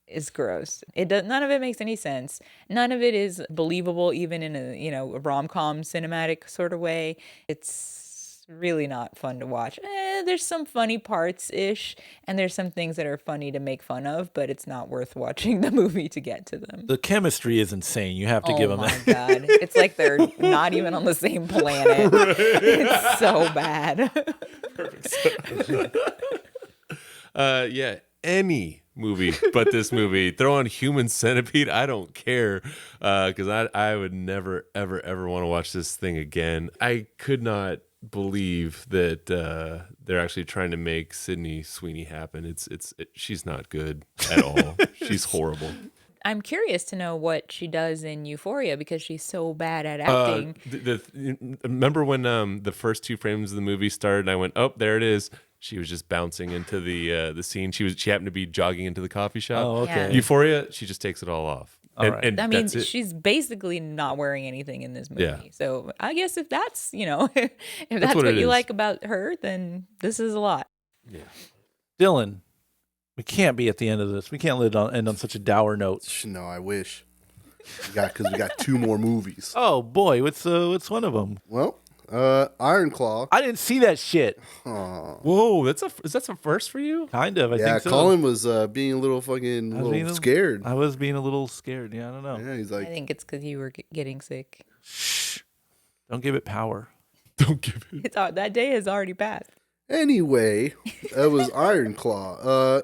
It's gross. It does. None of it makes any sense. None of it is believable, even in a rom-com cinematic sort of way. It's really not fun to watch. There's some funny parts ish, and there's some things that are funny to make fun of, but it's not worth watching the movie to get to them. The chemistry is insane. You have to give them Oh that. my god, it's like they're not even on the same planet. It's so bad. Yeah, any movie but this movie. Throw on Human Centipede. I don't care, because I would never, ever, ever want to watch this thing again. I could not believe that they're actually trying to make Sydney Sweeney happen. She's not good at all. She's horrible. I'm curious to know what she does in Euphoria because she's so bad at acting. Remember when the first 2 frames of the movie started and I went, oh, there it is. She was just bouncing into the scene. She happened to be jogging into the coffee shop. Oh, okay. Yeah. Euphoria, she just takes it all off. All right. And That means that's it. she's basically not wearing anything in this movie. Yeah. So I guess if that's, if that's what what it you is. like about her, then this is a lot. Dylan, we can't be at the end of this. We can't end on such a dour note. No, I wish. Because we got 2 more movies. Oh boy, what's one of them? Well, Iron Claw. I didn't see that shit. Whoa, is that a first for you? Kind of, I Yeah, think so. Colin was being a little scared. I was being a little scared. Yeah, I don't know. Yeah, he's I like, think it's because you were getting sick. Shh. Don't give it power. Don't give it. That day has already passed. anyway, that was Iron Claw.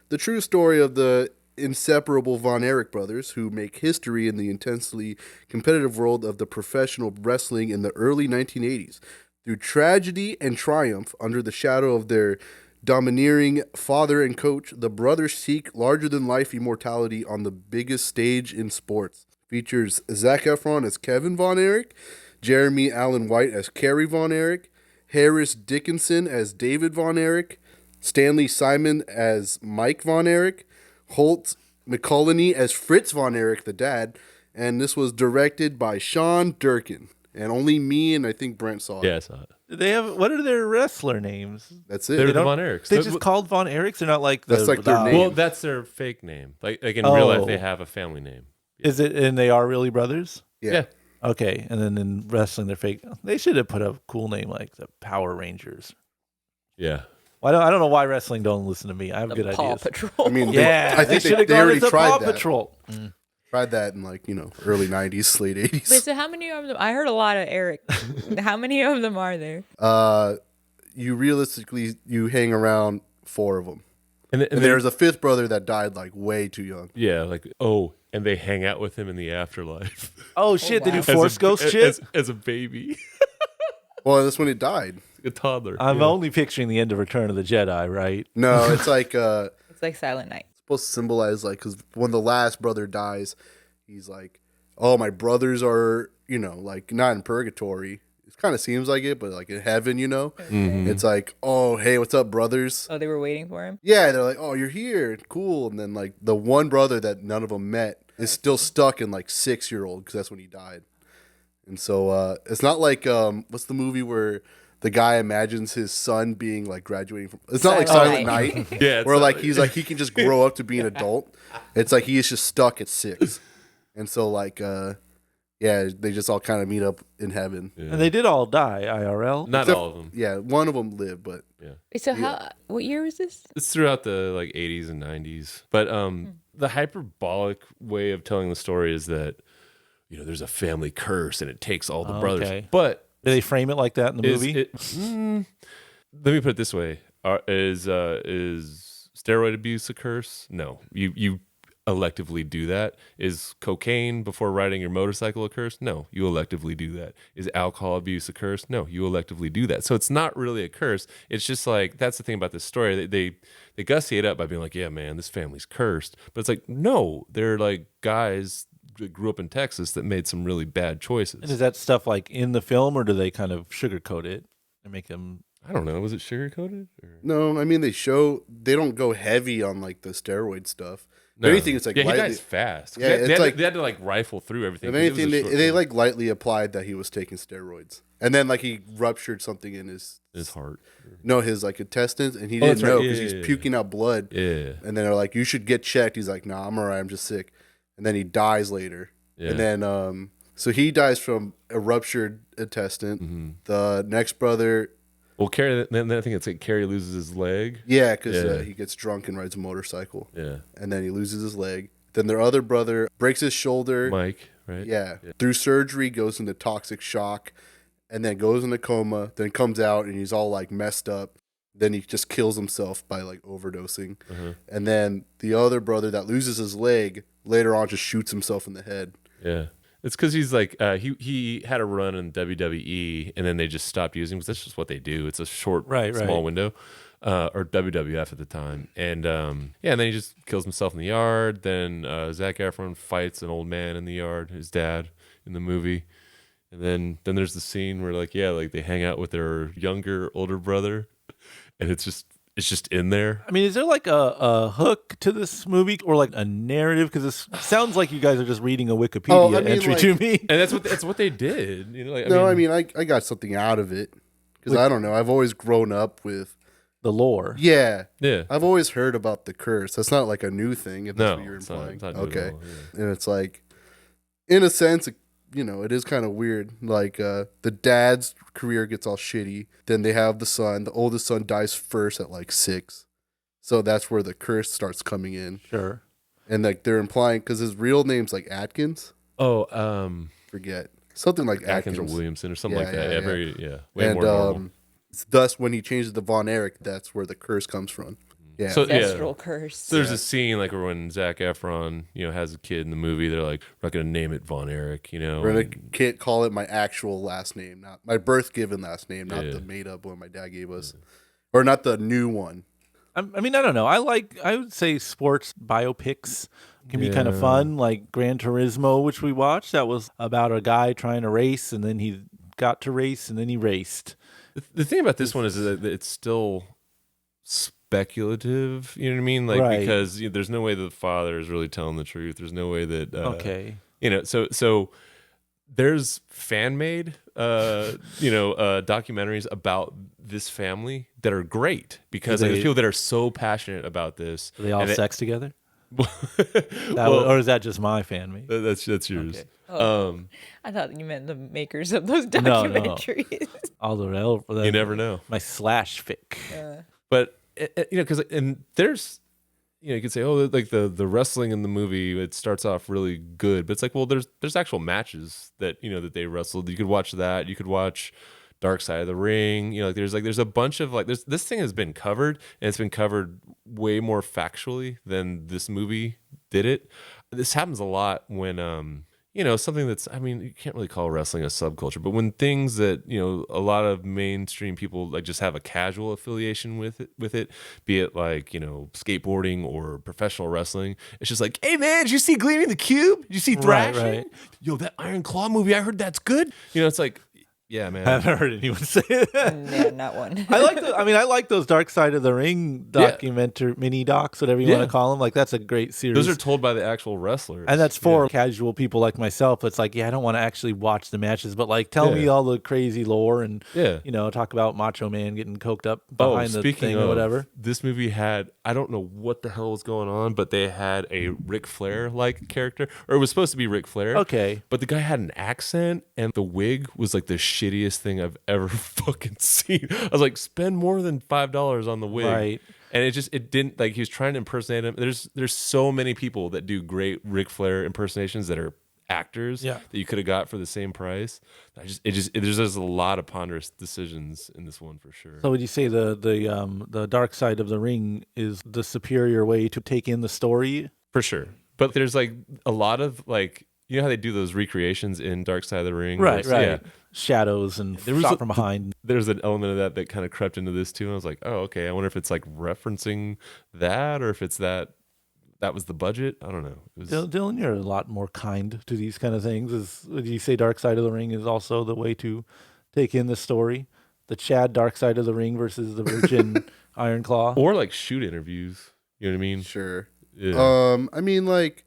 The true story of the inseparable Von Erich brothers who make history in the intensely competitive world of the professional wrestling in the early 1980s. Through tragedy and triumph under the shadow of their domineering father and coach, the brothers seek larger-than-life immortality on the biggest stage in sports. Features Zac Efron as Kevin Von Erich, Jeremy Allen White as Kerry Von Erich, Harris Dickinson as David Von Erich, Stanley Simon as Mike Von Erich, Holt McCullany as Fritz Von Erich, the dad, and this was directed by Sean Durkin. And only me and I think Brent saw it. Yeah, I saw it. What are their wrestler names? That's They're it. the Von Erichs. They just called Von Erichs. They're not like That's like their name. Well, that's their fake name. Like in real life, Oh. they have a family name. Is it? And they are really brothers. Yeah. Okay, and then in wrestling, they're fake. They should have put a cool name like the Power Rangers. Yeah. Well, I don't know why wrestling don't listen to me. I have good Paw ideas. Patrol. I mean, Yeah, I think should have they gone already as a tried Paw that. Patrol. Tried that in early 90s, late 80s. Wait, so how many of them? I heard a lot of Eric. How many of them are there? You hang around 4 of them. And There's a 5th brother that died way too young. yeah, and they hang out with him in the afterlife. Oh shit! They do wow. Force Ghost shit. As a baby, Well, that's when he died. a toddler. I'm yeah. only picturing the end of Return of the Jedi, right? No, it's It's like Silent Night. supposed to symbolize because when the last brother dies, he's like, "Oh, my brothers are not in purgatory." It kind of seems like it, but in heaven, Mm-hmm. it's like, "Oh, hey, what's up, brothers?" Oh, they were waiting for him. Yeah, they're like, "Oh, you're here, cool." And then the one brother that none of them met is still stuck in 6-year-old because that's when he died. And so it's not like what's the movie where the guy imagines his son being graduating from? It's not like Silent Silent Night. Night. Yeah, it's where not- he's he can just grow up to be an adult. It's like he is just stuck at 6, and so they just all kind of meet up in heaven. Yeah. And they did all die IRL. Not Except- all of them. Yeah, one of them lived, but Wait, so what year was this? It's throughout the 80s and 90s. But the hyperbolic way of telling the story is that there's a family curse and it takes all the brothers. Okay. But Did they frame it like that in the movie? Let me put it this way: is steroid abuse a curse? No, you electively do that. Is cocaine before riding your motorcycle a curse? No, you electively do that. Is alcohol abuse a curse? No, you electively do that. So it's not really a curse. It's just that's the thing about this story. They gussy it up by being like, yeah, man, this family's cursed. But it's no, they're guys that grew up in Texas that made some really bad choices. And is that stuff in the film, or do they kind of sugarcoat it and make them? I don't know. Was it sugar coated? no, I mean they don't go heavy on the steroid stuff. If No. anything, it's he lightly. dies fast. Yeah, they, it's had to rifle through everything. If 'cause it was anything, a short they film. lightly applied that he was taking steroids, and then he ruptured something in his his heart. his intestines, and he Oh, didn't that's right. know Yeah, because yeah, he's yeah. puking out blood. Yeah, And then they're like, "You should get checked." He's like, "Nah, I'm alright. I'm just sick." And then he dies later. yeah. And then so he dies from a ruptured intestine. Mhm. The next brother Well, Carrie. Then I think it's like Carrie loses his leg. Yeah, because Yeah. he gets drunk and rides a motorcycle. Yeah. And then he loses his leg. Then their other brother breaks his shoulder. Mike, right? Yeah. Through surgery, goes into toxic shock, and then goes into coma, then comes out and he's all like messed up. Then he just kills himself by like overdosing. And then the other brother that loses his leg later on just shoots himself in the head. Yeah. It's because he's like he had a run in WWE and then they just stopped using because that's just what they do. It's a short, small window, or WWF at the time, and and then he just kills himself in the yard. Then Zac Efron fights an old man in the yard, his dad in the movie, and then there's the scene where like they hang out with their older brother, and it's just in there. I mean, is there like a hook to this movie or like a narrative? Because this sounds like you guys are just reading a Wikipedia entry to me. And that's what they did. You know, like, I got something out of it because I don't know. I've always grown up with the lore. Yeah. Yeah. I've always heard about the curse. That's not like a new thing. If that's No, what you're it's not- implying. it's not new at Okay. all, yeah. And it's like, in a sense, it is kind of weird. Like the dad's career gets all shitty. Then they have the son. The oldest son dies first at like 6. So that's where the curse starts coming in. Sure. And like they're implying, because his real name's like Atkins. Forget. Something like Atkins Atkins. or Williamson or something like that. Yeah. Way more normal. Thus, when he changes to Von Erich, that's where the curse comes from. Yeah. So, Ancestral curse. So there's a scene like when Zac Efron, has a kid in the movie. They're like, we're not going to name it Von Erich, Can't call it my actual last name, not my birth given last name, not Yeah. the made up one my dad gave us, or not the new one. I mean, I don't know. I would say sports biopics can be kind of Yeah. fun, like Gran Turismo, which we watched. That was about a guy trying to race, and then he got to race, and then he raced. The thing about this one is that it's still speculative. You know what I mean? Like Right. because there's no way that the father is really telling the truth. There's no way that Okay. So there's fan made documentaries about this family that are great because Do there's they- people that are so passionate about this. Do they all And sex together? Well, Or is that just my fan mate? that's yours. Okay. I thought you meant the makers of those No, no. documentaries. All the You never know. My slash fic. But because there's you could say, oh, like the wrestling in the movie, it starts off really good, but it's like, well, there's actual matches that that they wrestled. You could watch that. You could watch Dark Side of the Ring. There's a bunch of this thing has been covered, and it's been covered way more factually than this movie did it. This happens a lot when something that's, you can't really call wrestling a subculture, but when things that, a lot of mainstream people like just have a casual affiliation with it, be it like, skateboarding or professional wrestling, it's just like, hey man, did you see Gleaming the Cube? Did you see Thrashing? Right. Yo, that Iron Claw movie, I heard that's good. It's like, yeah, man. I haven't heard anyone say that. Yeah, not one. I like those Dark Side of the Ring documentary mini docs, whatever you want to call them. Like that's a great series. Those are told by the actual wrestlers, and that's for casual people like myself. It's like, I don't want to actually watch the matches, but like tell me all the crazy lore and talk about Macho Man getting coked up behind the thing or whatever. This movie had, I don't know what the hell was going on, but they had a Ric Flair like character, or it was supposed to be Ric Flair. Okay, but the guy had an accent, and the wig was like the shittiest thing I've ever fucking seen. I was like, spend more than $5 on the wig, right? And it didn't, like, he was trying to impersonate him. There's so many people that do great Ric Flair impersonations that are actors that you could have got for the same price. There's just a lot of ponderous decisions in this one for sure. So would you say the Dark Side of the Ring is the superior way to take in the story? For sure. But there's like a lot of like, how they do those recreations in Dark Side of the Ring? Right. Yeah. Shadows and shot from behind. There's an element of that kind of crept into this too. And I was like, oh, okay. I wonder if it's like referencing that, or if it's that was the budget. I don't know. Dylan, you're a lot more kind to these kind of things. Would you say Dark Side of the Ring is also the way to take in the story? The Chad Dark Side of the Ring versus the Virgin Iron Claw? Or like shoot interviews. You know what I mean? Sure. Yeah. Like,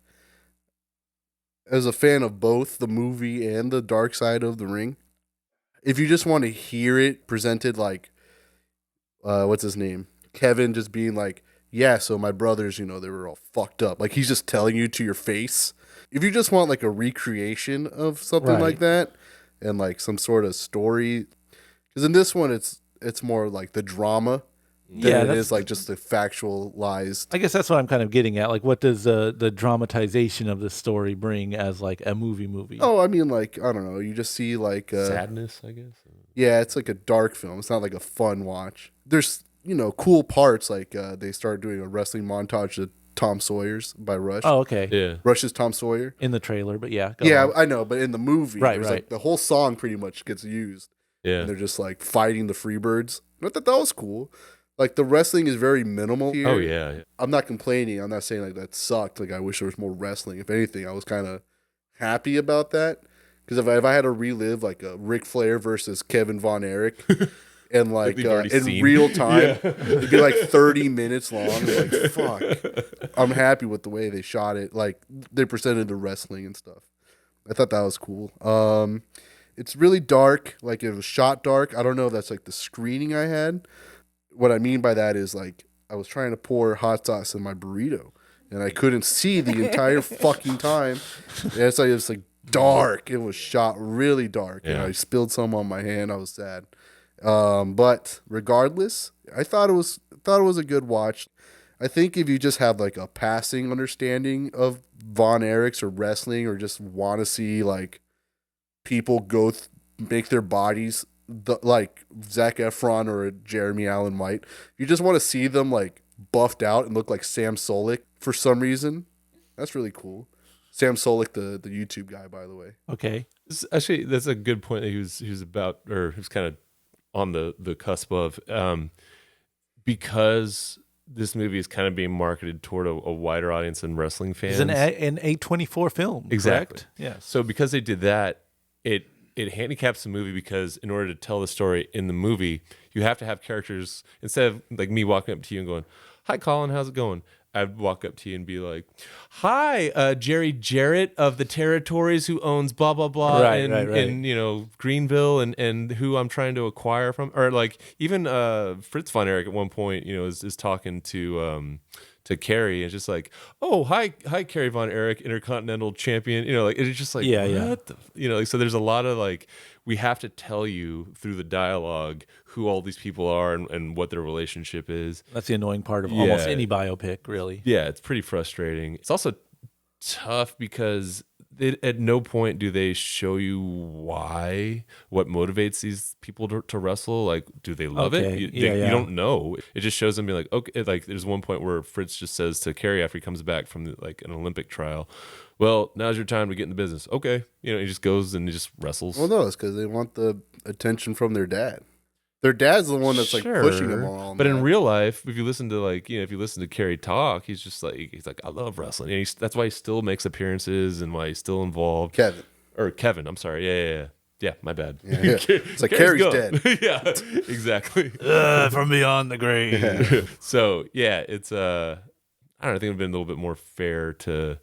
as a fan of both the movie and the Dark Side of the Ring, if you just want to hear it presented like, what's his name? Kevin just being like, yeah, so my brothers, they were all fucked up. Like, he's just telling you to your face. If you just want like a recreation of something like that and like some sort of story, because in this one, it's it's more like the drama than it that's- is like just the factualized. I guess that's what I'm kind of getting at. Like, what does the dramatization of the story bring as like a movie? Oh, I mean, like, I don't know. You just see like Sadness, I guess. yeah, it's like a dark film. It's not like a fun watch. There's cool parts like they started doing a wrestling montage of Tom Sawyer's by Rush. Oh, okay. Yeah. Rush's Tom Sawyer. In the trailer, but yeah. Yeah, on. I know, but in the movie, Right, there's right. like the whole song pretty much gets used. Yeah. And they're just like fighting the Freebirds. I thought that was cool. Like the wrestling is very minimal here. Oh yeah. I'm not complaining. I'm not saying like that sucked. Like I wish there was more wrestling. If anything, I was kind of happy about that. Because if I had to relive like a Ric Flair versus Kevin Von Erich and like we've already in seen. real time, it'd be like 30 minutes long. Like fuck. I'm happy with the way they shot it. Like they presented the wrestling and stuff. I thought that was cool. It's really dark. Like it was shot dark. I don't know if that's like the screening I had. What I mean by that is like I was trying to pour hot sauce in my burrito and I couldn't see the entire fucking time. And it's like dark. It was shot really dark, and Yeah. I spilled some on my hand. I was sad. But regardless, I thought it was a good watch. I think if you just have like a passing understanding of Von Erichs or wrestling, or just want to see like people make their bodies like Zac Efron or a Jeremy Allen White, you just want to see them like buffed out and look like Sam Solik for some reason. That's really cool. Sam Solik, the YouTube guy, by the way. Okay. Actually, that's a good point that he was about, or he was kind of on the cusp of, because this movie is kind of being marketed toward a wider audience than wrestling fans. It's an A24 film. Exactly. Correct? Yes. So because they did that, it handicaps the movie, because in order to tell the story in the movie, you have to have characters, instead of like me walking up to you and going, "Hi Colin, how's it going?" I'd walk up to you and be like, "Hi, Jerry Jarrett of the Territories, who owns blah blah blah, Right, in, right. in Greenville, and who I'm trying to acquire from." Or like even Fritz von Erich at one point, is talking to Carrie, and just like, "Oh, hi Carrie von Erich, Intercontinental Champion." Like it's just like, Yeah. what the so there's a lot of like, we have to tell you through the dialogue who all these people are and what their relationship is. That's the annoying part of almost Yeah. any biopic, really. Yeah, it's pretty frustrating. It's also tough because at no point do they show you what motivates these people to wrestle. Like, do they love Okay, it? yeah. You don't know. It just shows them being like, okay. Like, there's one point where Fritz just says to Carrie after he comes back from like an Olympic trial, "Well, now's your time to get in the business." Okay, he just goes and he just wrestles. Well, no, it's because they want the attention from their dad. Their dad's the one that's like pushing them all. But in real life, if you listen to if you listen to Carrie talk, he's like, "I love wrestling." And that's why he still makes appearances and why he's still involved. Kevin. I'm sorry. Yeah. My bad. Yeah. It's like Carrie's dead. Yeah, exactly. From beyond the grave. So yeah, it's I don't know, I think it would have been a little bit more fair to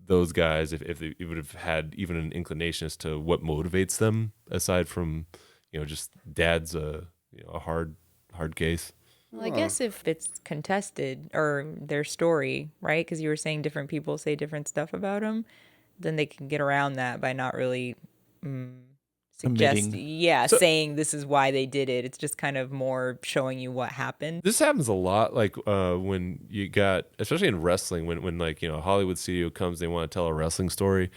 those guys if they would have had even an inclination as to what motivates them, aside from just dad's a hard case. Well, I guess if it's contested or their story, right? Because you were saying different people say different stuff about them, then they can get around that by not really saying this is why they did it. It's just kind of more showing you what happened. This happens a lot, like when you got, especially in wrestling, when like a Hollywood studio comes, they want to tell a wrestling story.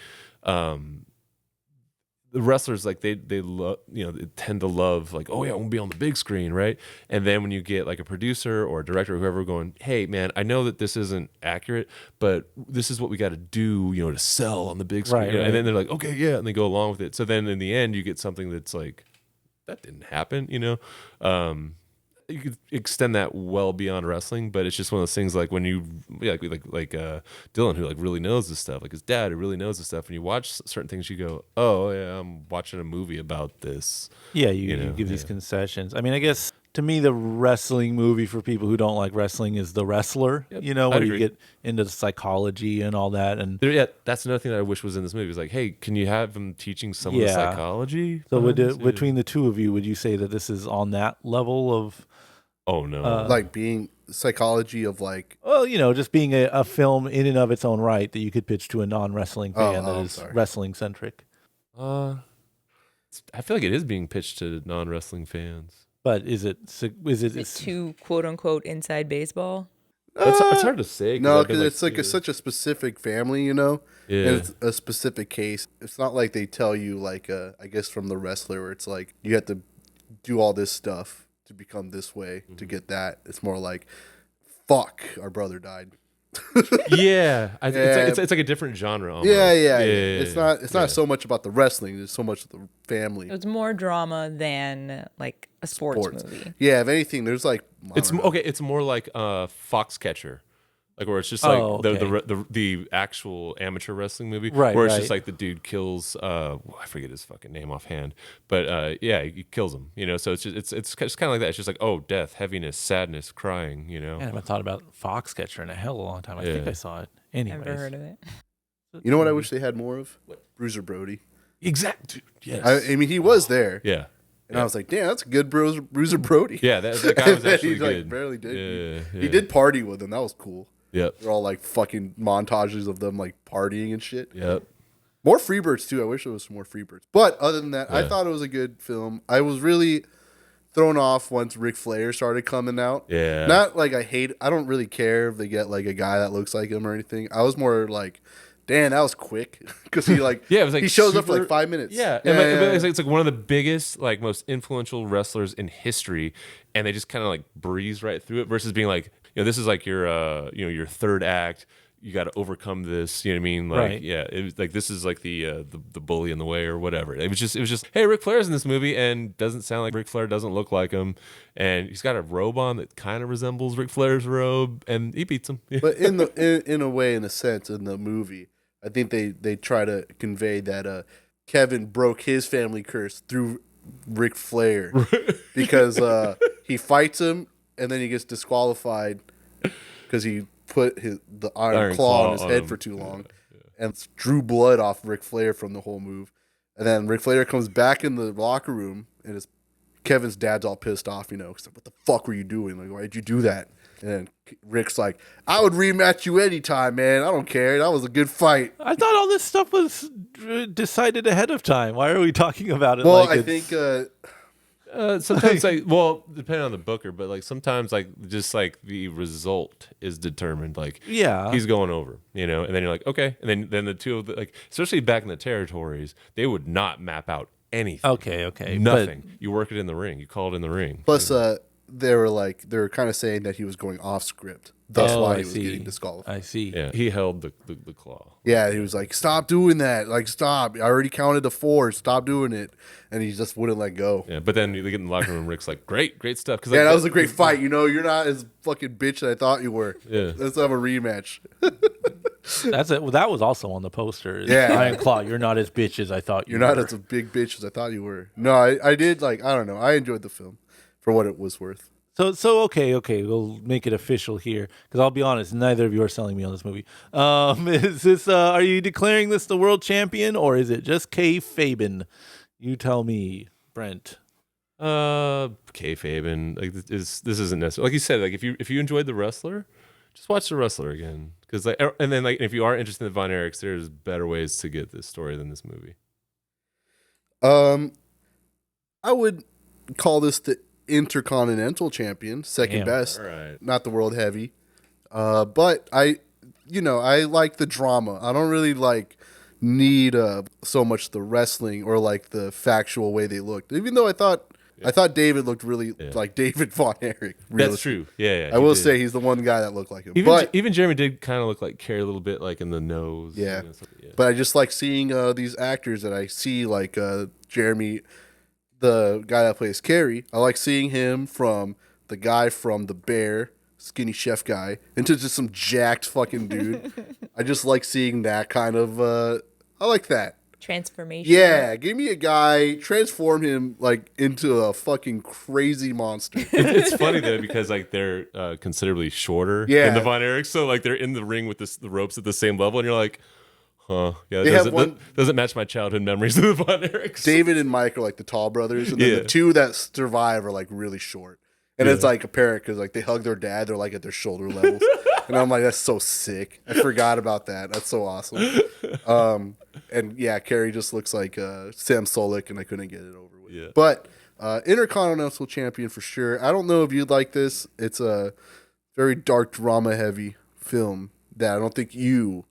The wrestlers, like they love, they tend to love like, "Oh yeah, I want to be on the big screen," right? And then when you get like a producer or a director or whoever going, "Hey man, I know that this isn't accurate, but this is what we got to do, to sell on the big screen." Right. And then they're like, "Okay, yeah," and they go along with it. So then in the end, you get something that's like, that didn't happen, You could extend that well beyond wrestling, but it's just one of those things like when you like Dylan, who like really knows this stuff, like his dad who really knows this stuff, and you watch certain things, you go, "Oh yeah, I'm watching a movie about this." Yeah, you give these concessions. I mean, I guess to me, the wrestling movie for people who don't like wrestling is The Wrestler. Yep, where I'd you agree. get into the psychology and all that. And That's another thing that I wish was in this movie. It's like, hey, can you have him teaching some of the psychology? so behind this? between the two of you, would you say that this is on that level of? Oh no, like being psychology of like, Well, just being a film in and of its own right that you could pitch to a non-wrestling fan that is wrestling centric. I feel like it is being pitched to non-wrestling fans. But is it Is it too quote unquote inside baseball? It's hard to say. No, I've been, because it's such a specific family, you know? Yeah. And it's a specific case. It's not like they tell you, like, I guess from The Wrestler, where it's like, you have to do all this stuff to become this way to get that. It's more like, fuck, our brother died. Yeah, Yeah. It's like a different genre. Almost. Yeah. Yeah. It's not so much about the wrestling. It's so much of the family. It's more drama than like a sports movie. Yeah, if anything, there's like It's okay. It's more like Foxcatcher, like where it's just like the actual amateur wrestling movie, Right, Where it's right. just like the dude kills I forget his fucking name offhand, but yeah, he kills him. You know, so it's just it's kind of like that. It's just like death, heaviness, sadness, crying. You know, I haven't thought about Foxcatcher in a hell of a long time. I think I saw it. Anyways. Never heard of it. You know what I wish they had more of? Bruiser Brody. Exactly. Yes. I mean, he was there. yeah. And I was like, damn, that's a good Bruiser Brody. Yeah, that guy was actually he good. like barely did. Yeah, He did party with him. That was cool. Yep. They're all like fucking montages of them like partying and shit. Yep. More Freebirds too. I wish there was some more Freebirds. But other than that, I thought it was a good film. I was really thrown off once Ric Flair started coming out. Yeah. Not like I don't really care if they get like a guy that looks like him or anything. I was more like, damn, that was quick. Because he like, Yeah, it was like he shows up for super- like 5 minutes. Yeah, yeah, and like, it's like one of the biggest, like most influential wrestlers in history, and they just kind of like breeze right through it. Versus being like, this is like your, your third act. You got to overcome this. You know what I mean? Like, Right. yeah, it was like this is like the bully in the way or whatever. It was just, hey, Ric Flair's in this movie and doesn't sound like Ric Flair, doesn't look like him, and he's got a robe on that kind of resembles Ric Flair's robe, and he beats him. But in a way, in a sense, in the movie, I think they try to convey that Kevin broke his family curse through Ric Flair because he fights him and then he gets disqualified because he put the iron claw on his head for too long and drew blood off Ric Flair from the whole move. And then Ric Flair comes back in the locker room and Kevin's dad's all pissed off, he's like, what the fuck were you doing? Like, why did you do that? And then Rick's like, I would rematch you anytime, man. I don't care. That was a good fight. I thought all this stuff was decided ahead of time. Why are we talking about it? Well, like I it's- think Sometimes depending on the booker, but like sometimes like just like the result is determined. Like he's going over, and then you're like, okay, and then the two of the, like, especially back in the territories, they would not map out anything. Okay, Nothing. You work it in the ring. You call it in the ring. plus they were kind of saying that he was going off script. That's why he was getting disqualified. I see. Yeah, he held the claw. Yeah, he was like, stop doing that. Like, stop. I already counted to 4. Stop doing it. And he just wouldn't let go. Yeah, but then they get in the locker room. Rick's like, great stuff. Cause Yeah, like, that was a great fight. You're not as fucking bitch as I thought you were. Yeah. Let's have a rematch. That's it. Well, that was also on the poster. Yeah. Iron Claw. You're not as bitch as I thought You're you not were. as a big bitch as I thought you were. No, I did, like, I don't know. I enjoyed the film for what it was worth. So okay, we'll make it official here because I'll be honest, neither of you are selling me on this movie. Is this? Are you declaring this the world champion or is it just kayfabe? You tell me, Brent. Kayfabe, and like this isn't necessary. Like you said, like if you enjoyed The Wrestler, just watch The Wrestler again. Because like, and then like if you are interested in Von Erichs, there's better ways to get this story than this movie. I would call this the Intercontinental Champion, second Damn. best, Right. not the World Heavy. But I like the drama. I don't really need so much the wrestling or like the factual way they looked. Even though I thought David looked really like David Von Erich. That's true. Yeah. I will say he's the one guy that looked like him. Even Jeremy did kind of look like Carrie a little bit, like in the nose. Yeah. Stuff. But I just like seeing these actors that I see, like Jeremy, the guy that plays Carrie. I like seeing him from the guy from The Bear, skinny chef guy, into just some jacked fucking dude. I just like seeing that kind of. I like that. Transformation. Yeah, give me a guy, transform him like into a fucking crazy monster. It's funny though because like they're considerably shorter Yeah. than the Von Erichs, so like they're in the ring with the ropes at the same level, and you're like, huh? Yeah, They have that doesn't match my childhood memories of the Von Erichs. David and Mike are like the tall brothers, and then Yeah. the two that survive are like really short. And it's like apparent because like they hug their dad, they're like at their shoulder levels, and I'm like, that's so sick. I forgot about that. That's so awesome. And yeah, Carrie just looks like Sam Solik, and I couldn't get it over with. Yeah. But Intercontinental champion for sure. I don't know if you'd like this. It's a very dark drama heavy film that I don't think you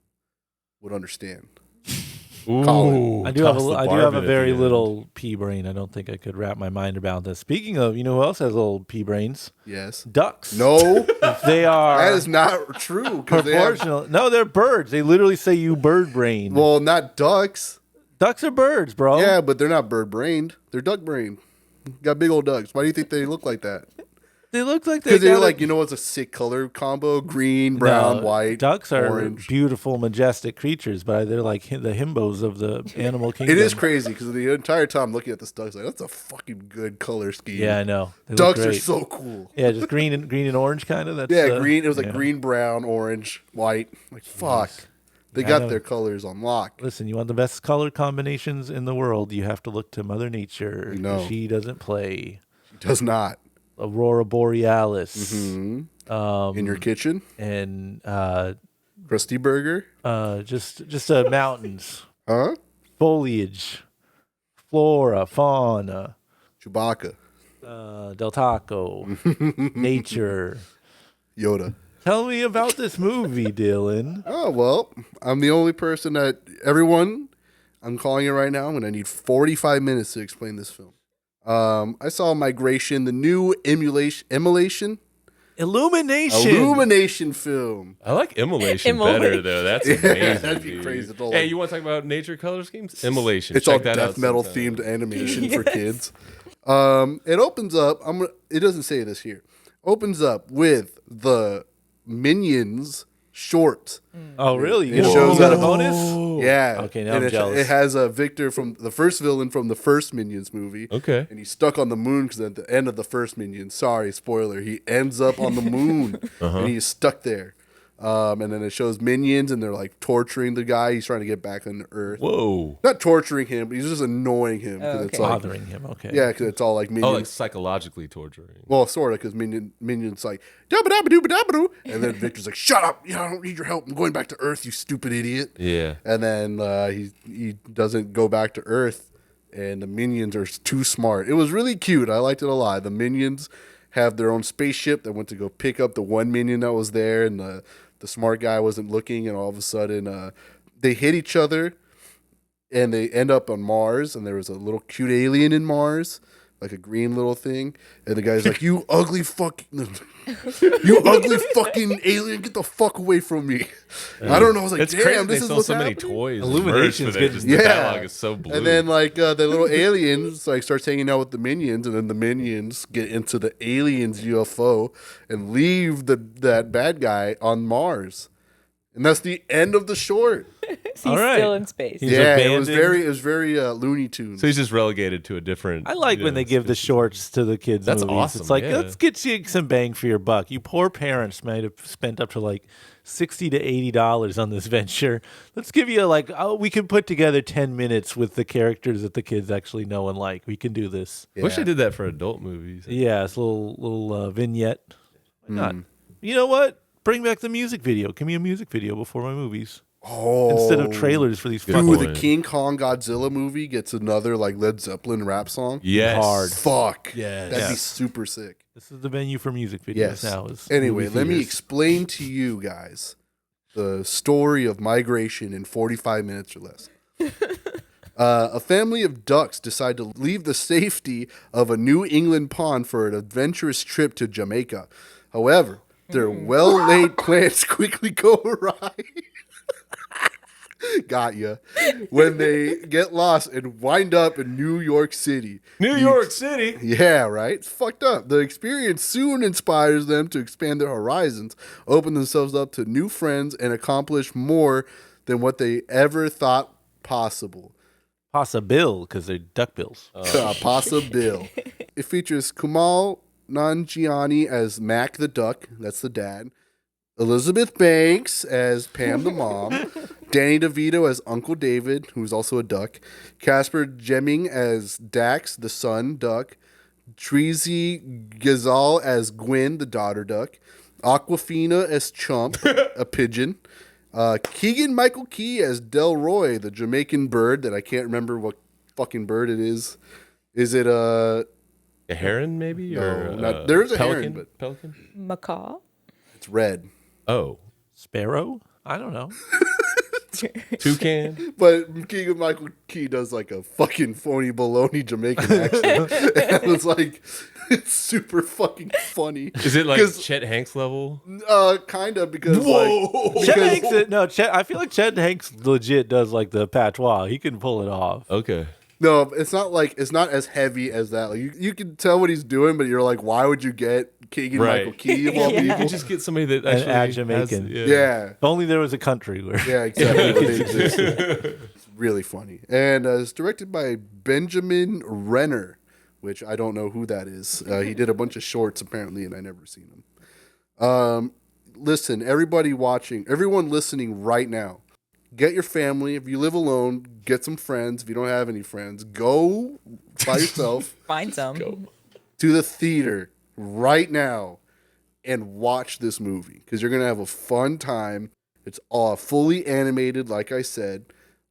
would understand. Ooh, I do have toss the a Barbie at very the end. little pea brain. I don't think I could wrap my mind around this. Speaking of, you know who else has little pea brains? Yes. Ducks. No, They are that is not true. 'Cause they have- proportional. No, they're birds. They literally say you bird brain. well, not ducks. Ducks are birds, bro. Yeah, but they're not bird brained. They're duck brained. Got big old ducks. Why do you think they look like that? They look like Because they're got like, you know what's a sick color combo? Green, brown, No, white, Ducks are orange. beautiful, majestic creatures, but they're like the himbos of the animal kingdom. It is crazy because the entire time looking at this ducks, like that's a fucking good color scheme. Yeah, I know. They look Ducks are great. so cool. Yeah, just green and orange kind of. That's Yeah, green. It was like yeah. green, brown, orange, white. Like fuck, they I got know. their colors on lock. Listen, you want the best color combinations in the world, you have to look to Mother Nature. No. She doesn't play. Does not. Aurora Borealis. In your kitchen, And Krusty Burger, just mountains, huh? foliage, flora, fauna, Chewbacca, Del Taco, nature. Yoda. Tell me about this movie, Dylan. Oh well, I'm the only person that everyone. I'm calling it right now. I'm gonna need 45 minutes to explain this film. I saw Migration, the new Illumination film. I like Immolation Immolation. better though. That's amazing. That'd be dude. crazy. It's all Hey, like- you want to talk about nature color schemes? Immolation. It's Check all that death out metal sometime. themed animation for kids. It opens up. It doesn't say this here. Opens up with the Minions short. Oh, really? It You shows got a up- bonus? Yeah. Okay, now And I'm it, jealous. It has a Victor from the first villain from the first Minions movie. Okay. And he's stuck on the moon because at the end of the first Minions, sorry, spoiler, he ends up on the moon and he's stuck there. And then it shows Minions and they're like torturing the guy. He's trying to get back on Earth. Whoa. Not torturing him, but he's just annoying him. 'Cause it's okay. like, Bothering him. Okay. yeah, because it's all like Minions. Oh, like psychologically torturing. Well, sort of, because Minion's like, dabba dabba dooba dabba doo. And then Victor's like, shut up. Yeah, I don't need your help. I'm going back to Earth, you stupid idiot. Yeah. And then he doesn't go back to Earth, and the Minions are too smart. It was really cute. I liked it a lot. The Minions have their own spaceship that went to go pick up the one Minion that was there, and the smart guy wasn't looking, and all of a sudden they hit each other, and they end up on Mars, and there was a little cute alien in Mars, like a green little thing, and the guy's like, you ugly fucking alien, get the fuck away from me. I don't know, I was like, It's damn, crazy this they is sell what's so many happening. toys. Illumination's Illumination's good. just Yeah. the dialogue is so blue. And then like the little aliens like starts hanging out with the Minions, and then the Minions get into the aliens UFO and leave that bad guy on Mars, and that's the end of the short. He's All right. still in space. He's yeah, abandoned. it was very Looney Tunes. so he's just relegated to a different. I like when they give the shorts to the kids. That's movies. awesome, It's like, yeah. let's get you some bang for your buck. You poor parents might have spent up to like $60 to $80 on this venture. Let's give you we can put together 10 minutes with the characters that the kids actually know and like. We can do this. Wish Yeah. they did that for adult movies. Yeah, it's a little vignette. Why not? You know what? Bring back the music video. Give me a music video before my movies Oh, instead of trailers for these Good fucking Ooh, point. the King Kong Godzilla movie gets another like Led Zeppelin rap song. Yes. Hard. Fuck. Yes. That'd be Yes. super sick. This is the venue for music videos Yes. now. Is Anyway, movie let me theaters. explain to you guys the story of Migration in 45 minutes or less. A family of ducks decide to leave the safety of a New England pond for an adventurous trip to Jamaica. However, their well-laid plans quickly go awry. Got ya. When they get lost and wind up in New York City. New York City. Yeah, right? It's fucked up. The experience soon inspires them to expand their horizons, open themselves up to new friends, and accomplish more than what they ever thought possible. Possible, because they're duckbills. Possible. It features Kumail Nanjiani as Mac the Duck. That's the dad. Elizabeth Banks as Pam the mom. Danny DeVito as Uncle David, who's also a duck. Casper Jemming as Dax, the son duck. Treasy Gazal as Gwen, the daughter duck. Aquafina as Chump, a pigeon. Keegan Michael Key as Delroy, the Jamaican bird that I can't remember what fucking bird it is. Is it A heron, maybe? No, or there is a pelican? heron, but- Pelican? Macaw. It's red. Oh. Sparrow? I don't know. Toucan? But Keegan Michael Key does like a fucking phony baloney Jamaican accent. And it was like, it's super fucking funny. Is it like 'Cause, Chet Hanks level? kind of because Chet Hanks, Chet. I feel like Chet Hanks legit does like the patois. He can pull it off. Okay. no, it's not as heavy as that. Like you can tell what he's doing, but you're like, why would you get Keegan Michael Key of all Yeah. You people? could just get somebody that An actually Jamaican. has- Yeah. If only there was a country where. Yeah, exactly. What they existed. It's really funny. And it's directed by Benjamin Renner, which I don't know who that is. He did a bunch of shorts apparently, and I never seen him. Listen, everyone listening right now, get your family. If you live alone, get some friends. If you don't have any friends, go by yourself Find some. to the theater right now and watch this movie because you're gonna have a fun time. It's all fully animated, like I said.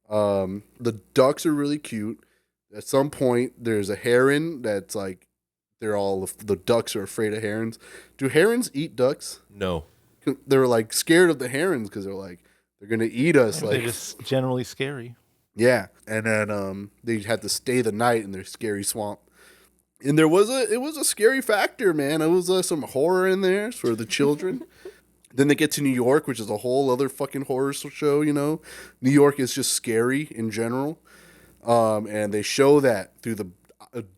The ducks are really cute. At some point, there's a heron that's like, the ducks are afraid of herons. Do herons eat ducks? No. They're like scared of the herons because they're like, they're gonna eat us. They're Like, just generally scary. yeah. And then they had to stay the night in their scary swamp. And it was a scary factor, man. It was some horror in there for the children. Then they get to New York, which is a whole other fucking horror show, you know. New York is just scary in general. And they show that through the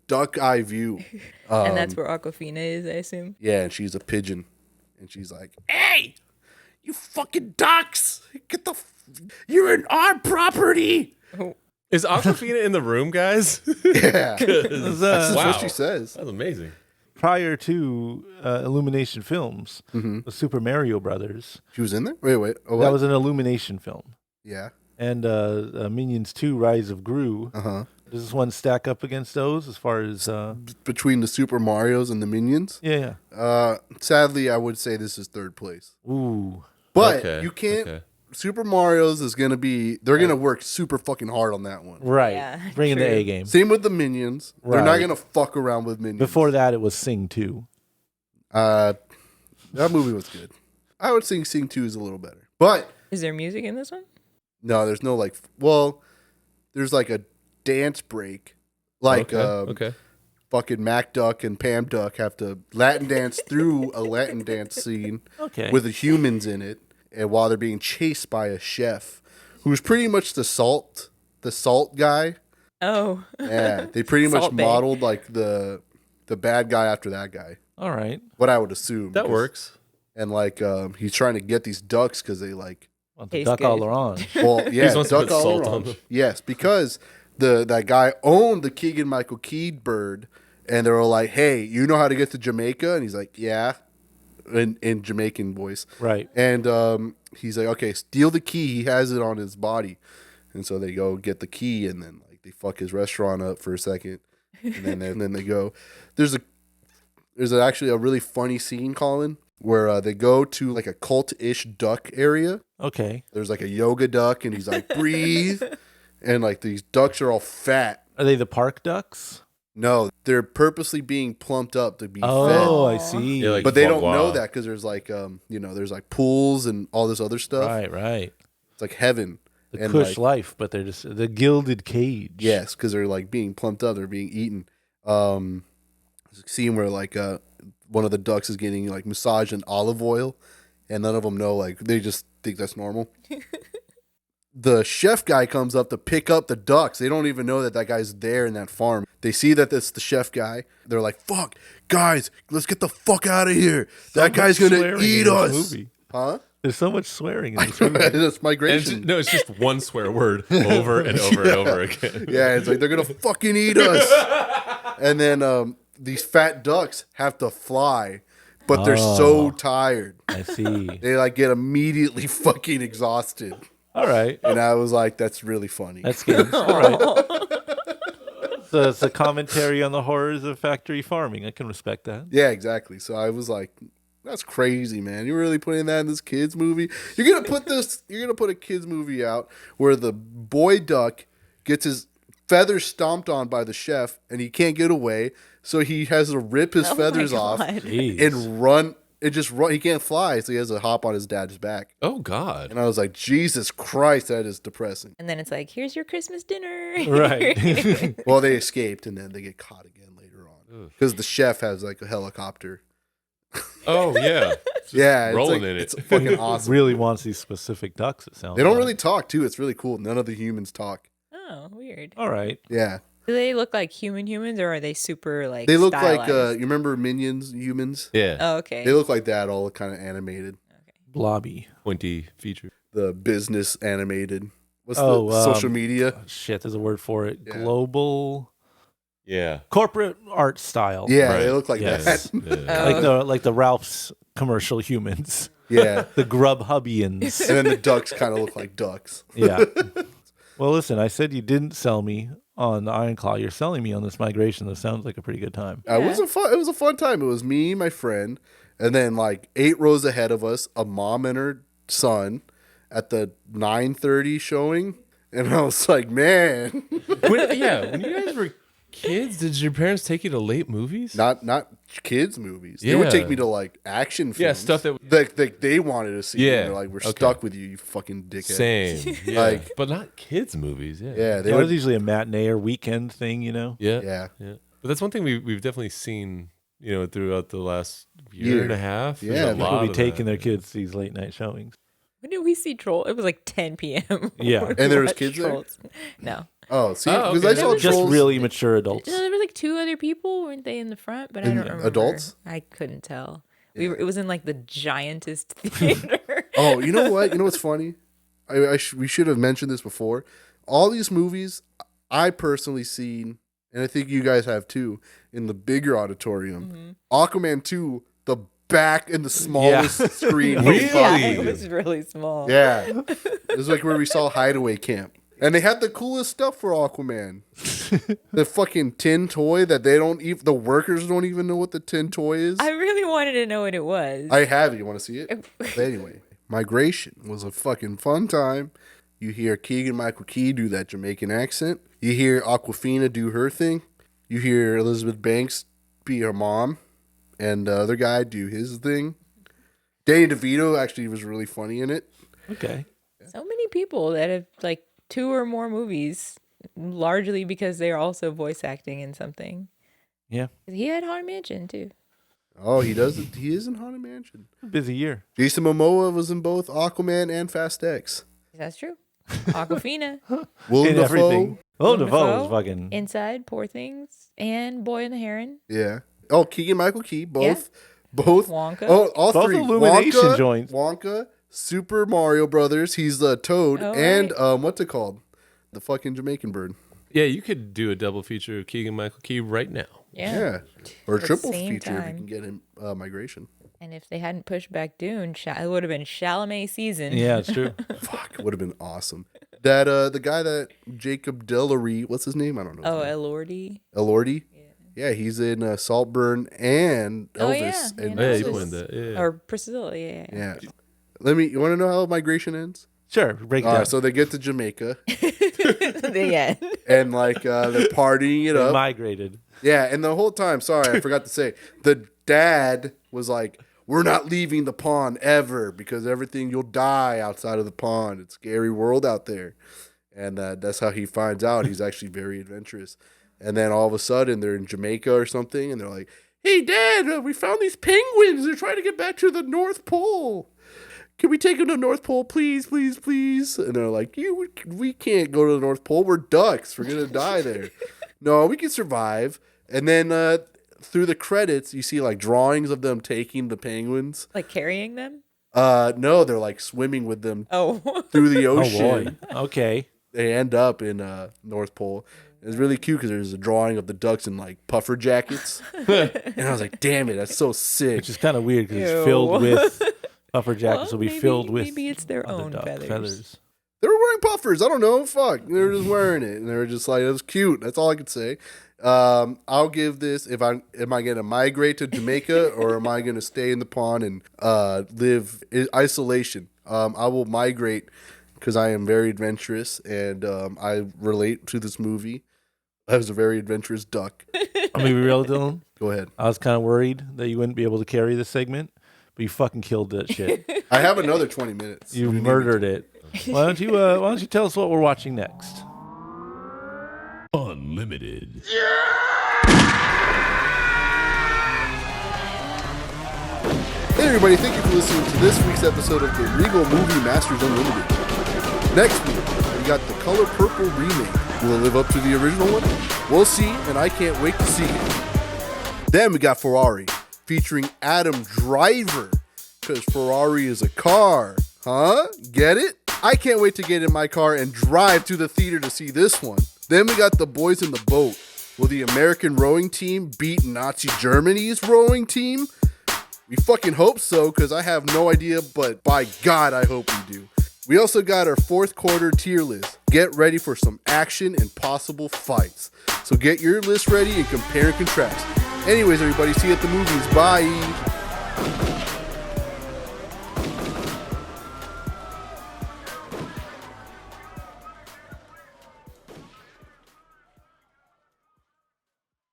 duck eye view. And that's where Aquafina is, I assume. Yeah, and she's a pigeon. And she's like, hey, you fucking ducks. You're in our property. Is Aquafina in the room, guys? Yeah. That's, That's Wow. what she says. That's amazing. prior to Illumination Films, the Super Mario Brothers. She was in there? Wait. Oh, That what? was an Illumination film. Yeah. And Minions 2: Rise of Gru. Uh-huh. Does this one stack up against those as far as? Between the Super Marios and the Minions? Yeah. Sadly, I would say this is third place. Ooh. But Okay, you can't. okay. Super Mario's is going to be. They're going to work super fucking hard on that one. Right. Yeah, Bringing the true. A game. Same with the Minions. They're not Right. going to fuck around with Minions. Before that, it was Sing 2. That movie was good. I would think Sing 2 is a little better. But Is there music in this one? no, there's no like. Well, there's like a dance break. Like Okay. fucking Mac Duck and Pam Duck have to Latin dance through a Latin dance scene Okay. with the humans in it, and while they're being chased by a chef who's pretty much the salt guy. Oh. Yeah, they pretty much Salt Bae. modeled like the bad guy after that guy. All right. What I would assume That because- works. And like he's trying to get these ducks because they like. Well, the Tastes duck good. all around. Well, yeah, wants to duck put all salt around. on them. Yes, because that guy owned the Keegan Michael Key bird, and they were like, "Hey, you know how to get to Jamaica?" And he's like, "Yeah," in Jamaican voice. Right. And he's like, "Okay, steal the key. He has it on his body." And so they go get the key, and then like they fuck his restaurant up for a second, and then they go. There's actually a really funny scene, Colin, where they go to like a cult-ish duck area. Okay. There's like a yoga duck, and he's like, breathe. And like these ducks are all fat. Are they the park ducks? No, they're purposely being plumped up to be Oh, I see. Yeah, like- fed. But they don't Wow. know that because there's like, there's like pools and all this other stuff. Right. It's like heaven. The And, cush like- life, but they're just the gilded cage. Yes, because they're like being plumped up. They're being eaten. There's a scene where like one of the ducks is getting like massaged in olive oil, and none of them know. Like they just think that's normal. The chef guy comes up to pick up the ducks. They don't even know that guy's there in that farm. They see that it's the chef guy. They're like, "Fuck, guys, let's get the fuck out of here. That guy's much gonna swearing eat in this us." movie. Huh? There's so much swearing in this movie. It's And it's, migration. no, it's just one swear word over and over and over again. Yeah, it's like they're gonna fucking eat us. And then these fat ducks have to fly, but they're so tired. I see. They like get immediately fucking exhausted. All right. And I was like, that's really funny. That's good. All right. So it's a commentary on the horrors of factory farming. I can respect that. Yeah, exactly. So I was like, that's crazy, man. You're really putting that in this kids movie? You're gonna put a kids movie out where the boy duck gets his feathers stomped on by the chef, and he can't get away, so he has to rip his Oh my feathers off God. Jeez. and run. It just run. He can't fly, so he has to hop on his dad's back. Oh God. And I was like, Jesus Christ, that is depressing. And then it's like, here's your Christmas dinner. Right. Well, they escaped, and then they get caught again later on because the chef has like a helicopter. Oh yeah. Yeah, rolling it's like, in it. It's fucking awesome. Really wants these specific ducks, it sounds They don't like. really talk too. It's really cool. None of the humans talk. Oh, weird. All right. Yeah, Do they look like humans, or are they super like? they look like stylized? you remember Minions humans? Yeah. Oh, okay. They look like that, all kind of animated. Blobby. Pointy feature. The business animated. What's Oh, the social media? Oh, shit, there's a word for it. Yeah. Global Yeah. corporate art style. Yeah, Right. they look like Yes. that. Yeah. Like the Ralph's commercial humans. Yeah, The Grubhubbians. and then the ducks kind of look like ducks. Yeah. Well, listen, I said you didn't sell me on the Iron Claw. You're selling me on this migration. That sounds like a pretty good time. It was a fun time. It was me, my friend, and then like 8 rows ahead of us, a mom and her son at the 9:30 showing, and I was like, man, When you guys were kids, did your parents take you to late movies? not kids movies. They would Yeah. take me to like action films. Yeah, stuff that- they wanted to see. Yeah, and they're like, we're okay. stuck with you, you fucking dickhead. Same. Yeah. Like- but not kids movies. Yeah. Yeah, they That was would. usually a matinee or weekend thing, you know? Yeah. Yeah, Yeah. But that's one thing we've definitely seen, throughout the last year and a half. There's Yeah, a people lot People be of taking that. their kids to these late night showings. When did we see Troll? It was like 10 p.m. Yeah. when we And there was watched kids there? Trolls. No. Oh, see, Oh, because okay. I saw Just Just Trolls. really mature adults. No, there were like 2 other people, weren't they, in the front? But I In don't remember. adults? I couldn't tell. It was in like the giantest theater. Oh, you know what? You know what's funny? We should have mentioned this before. All these movies, I personally seen, and I think you guys have too, in the bigger auditorium. Aquaman 2, the back and the smallest screen. Really? Yeah, it was really small. Yeah. It was like where we saw Hideaway Camp. And they had the coolest stuff for Aquaman. The fucking tin toy that the workers don't even know what the tin toy is. I really wanted to know what it was. I have it. You want to see it? But anyway, Migration was a fucking fun time. You hear Keegan-Michael Key do that Jamaican accent. You hear Aquafina do her thing. You hear Elizabeth Banks be her mom. And the other guy do his thing. Danny DeVito actually was really funny in it. Okay. So many people that have like 2 or more movies, largely because they're also voice acting in something. Yeah. He had Haunted Mansion too. Oh, he does. He is in Haunted Mansion. Busy year. Jason Momoa was in both Aquaman and Fast X. That's true. Aquafina, Willem In Dafoe. everything. Oh, Willem Defoe Dafoe. was fucking. Inside, Poor Things, and Boy and the Heron. Yeah. Oh, Keegan-Michael Key. Both. Wonka. Oh, all Both 3. Illumination Wonka, joints. Wonka, Super Mario Brothers. He's the Toad. Oh, and what's it called? The fucking Jamaican bird. Yeah, you could do a double feature of Keegan-Michael Key right now. Yeah. Or a the triple same feature if you time. can get him Migration. And if they hadn't pushed back Dune, it would have been Chalamet season. Yeah, it's true. Fuck, it would have been awesome. That the guy that Jacob Delarue, what's his name? I don't know. Oh, his name. Elordi. Elordi? Yeah, he's in Saltburn and Oh, Elvis. yeah, And yeah, Yeah, Elvis. you put in that. Yeah. Or Priscilla, yeah. yeah. You want to know how Migration ends? Sure. Break it down. So they get to Jamaica The end. and like they're partying it They up. migrated. Yeah, and the whole time, sorry, I forgot to say, the dad was like, "We're not leaving the pond ever because you'll die outside of the pond. It's a scary world out there." And that's how he finds out he's actually very adventurous. And then all of a sudden they're in Jamaica or something, and they're like, "Hey, Dad, we found these penguins. They're trying to get back to the North Pole. Can we take them to the North Pole, please, please, please?" And they're like, we can't go to the North Pole. We're ducks. We're going to die there. No, we can survive. And then through the credits, you see like drawings of them taking the penguins. Like carrying them? No, they're like swimming with them Oh. through the Oh, ocean. boy. Okay. They end up in North Pole. It's really cute because there's a drawing of the ducks in like puffer jackets. And I was like, damn it, that's so sick. Which is kind of weird because Ew. it's filled with puffer jackets. Well, will be maybe- filled with maybe it's their other own duck feathers. They were wearing puffers. I don't know. Fuck. They were just wearing it. And they were just like, it was cute. That's all I could say. I'll give this, am I going to migrate to Jamaica or am I going to stay in the pond and live in isolation? I will migrate because I am very adventurous and I relate to this movie. I was a very adventurous duck. I'm gonna be real, Dylan. Go ahead. I was kind of worried that you wouldn't be able to carry this segment, but you fucking killed that shit. I have another 20 minutes. You murdered it. Why don't you tell us what we're watching next? Unlimited. Hey everybody, thank you for listening to this week's episode of the Regal Movie Masters Unlimited. Next week, we got the Color Purple remake. Will it live up to the original one? We'll see, and I can't wait to see it. Then we got Ferrari, featuring Adam Driver, because Ferrari is a car. Huh? Get it? I can't wait to get in my car and drive to the theater to see this one. Then we got The Boys in the Boat. Will the American rowing team beat Nazi Germany's rowing team? We fucking hope so, because I have no idea, but by God, I hope we do. We also got our fourth quarter tier list. Get ready for some action and possible fights. So get your list ready and compare and contrast. Anyways, everybody, see you at the movies. Bye.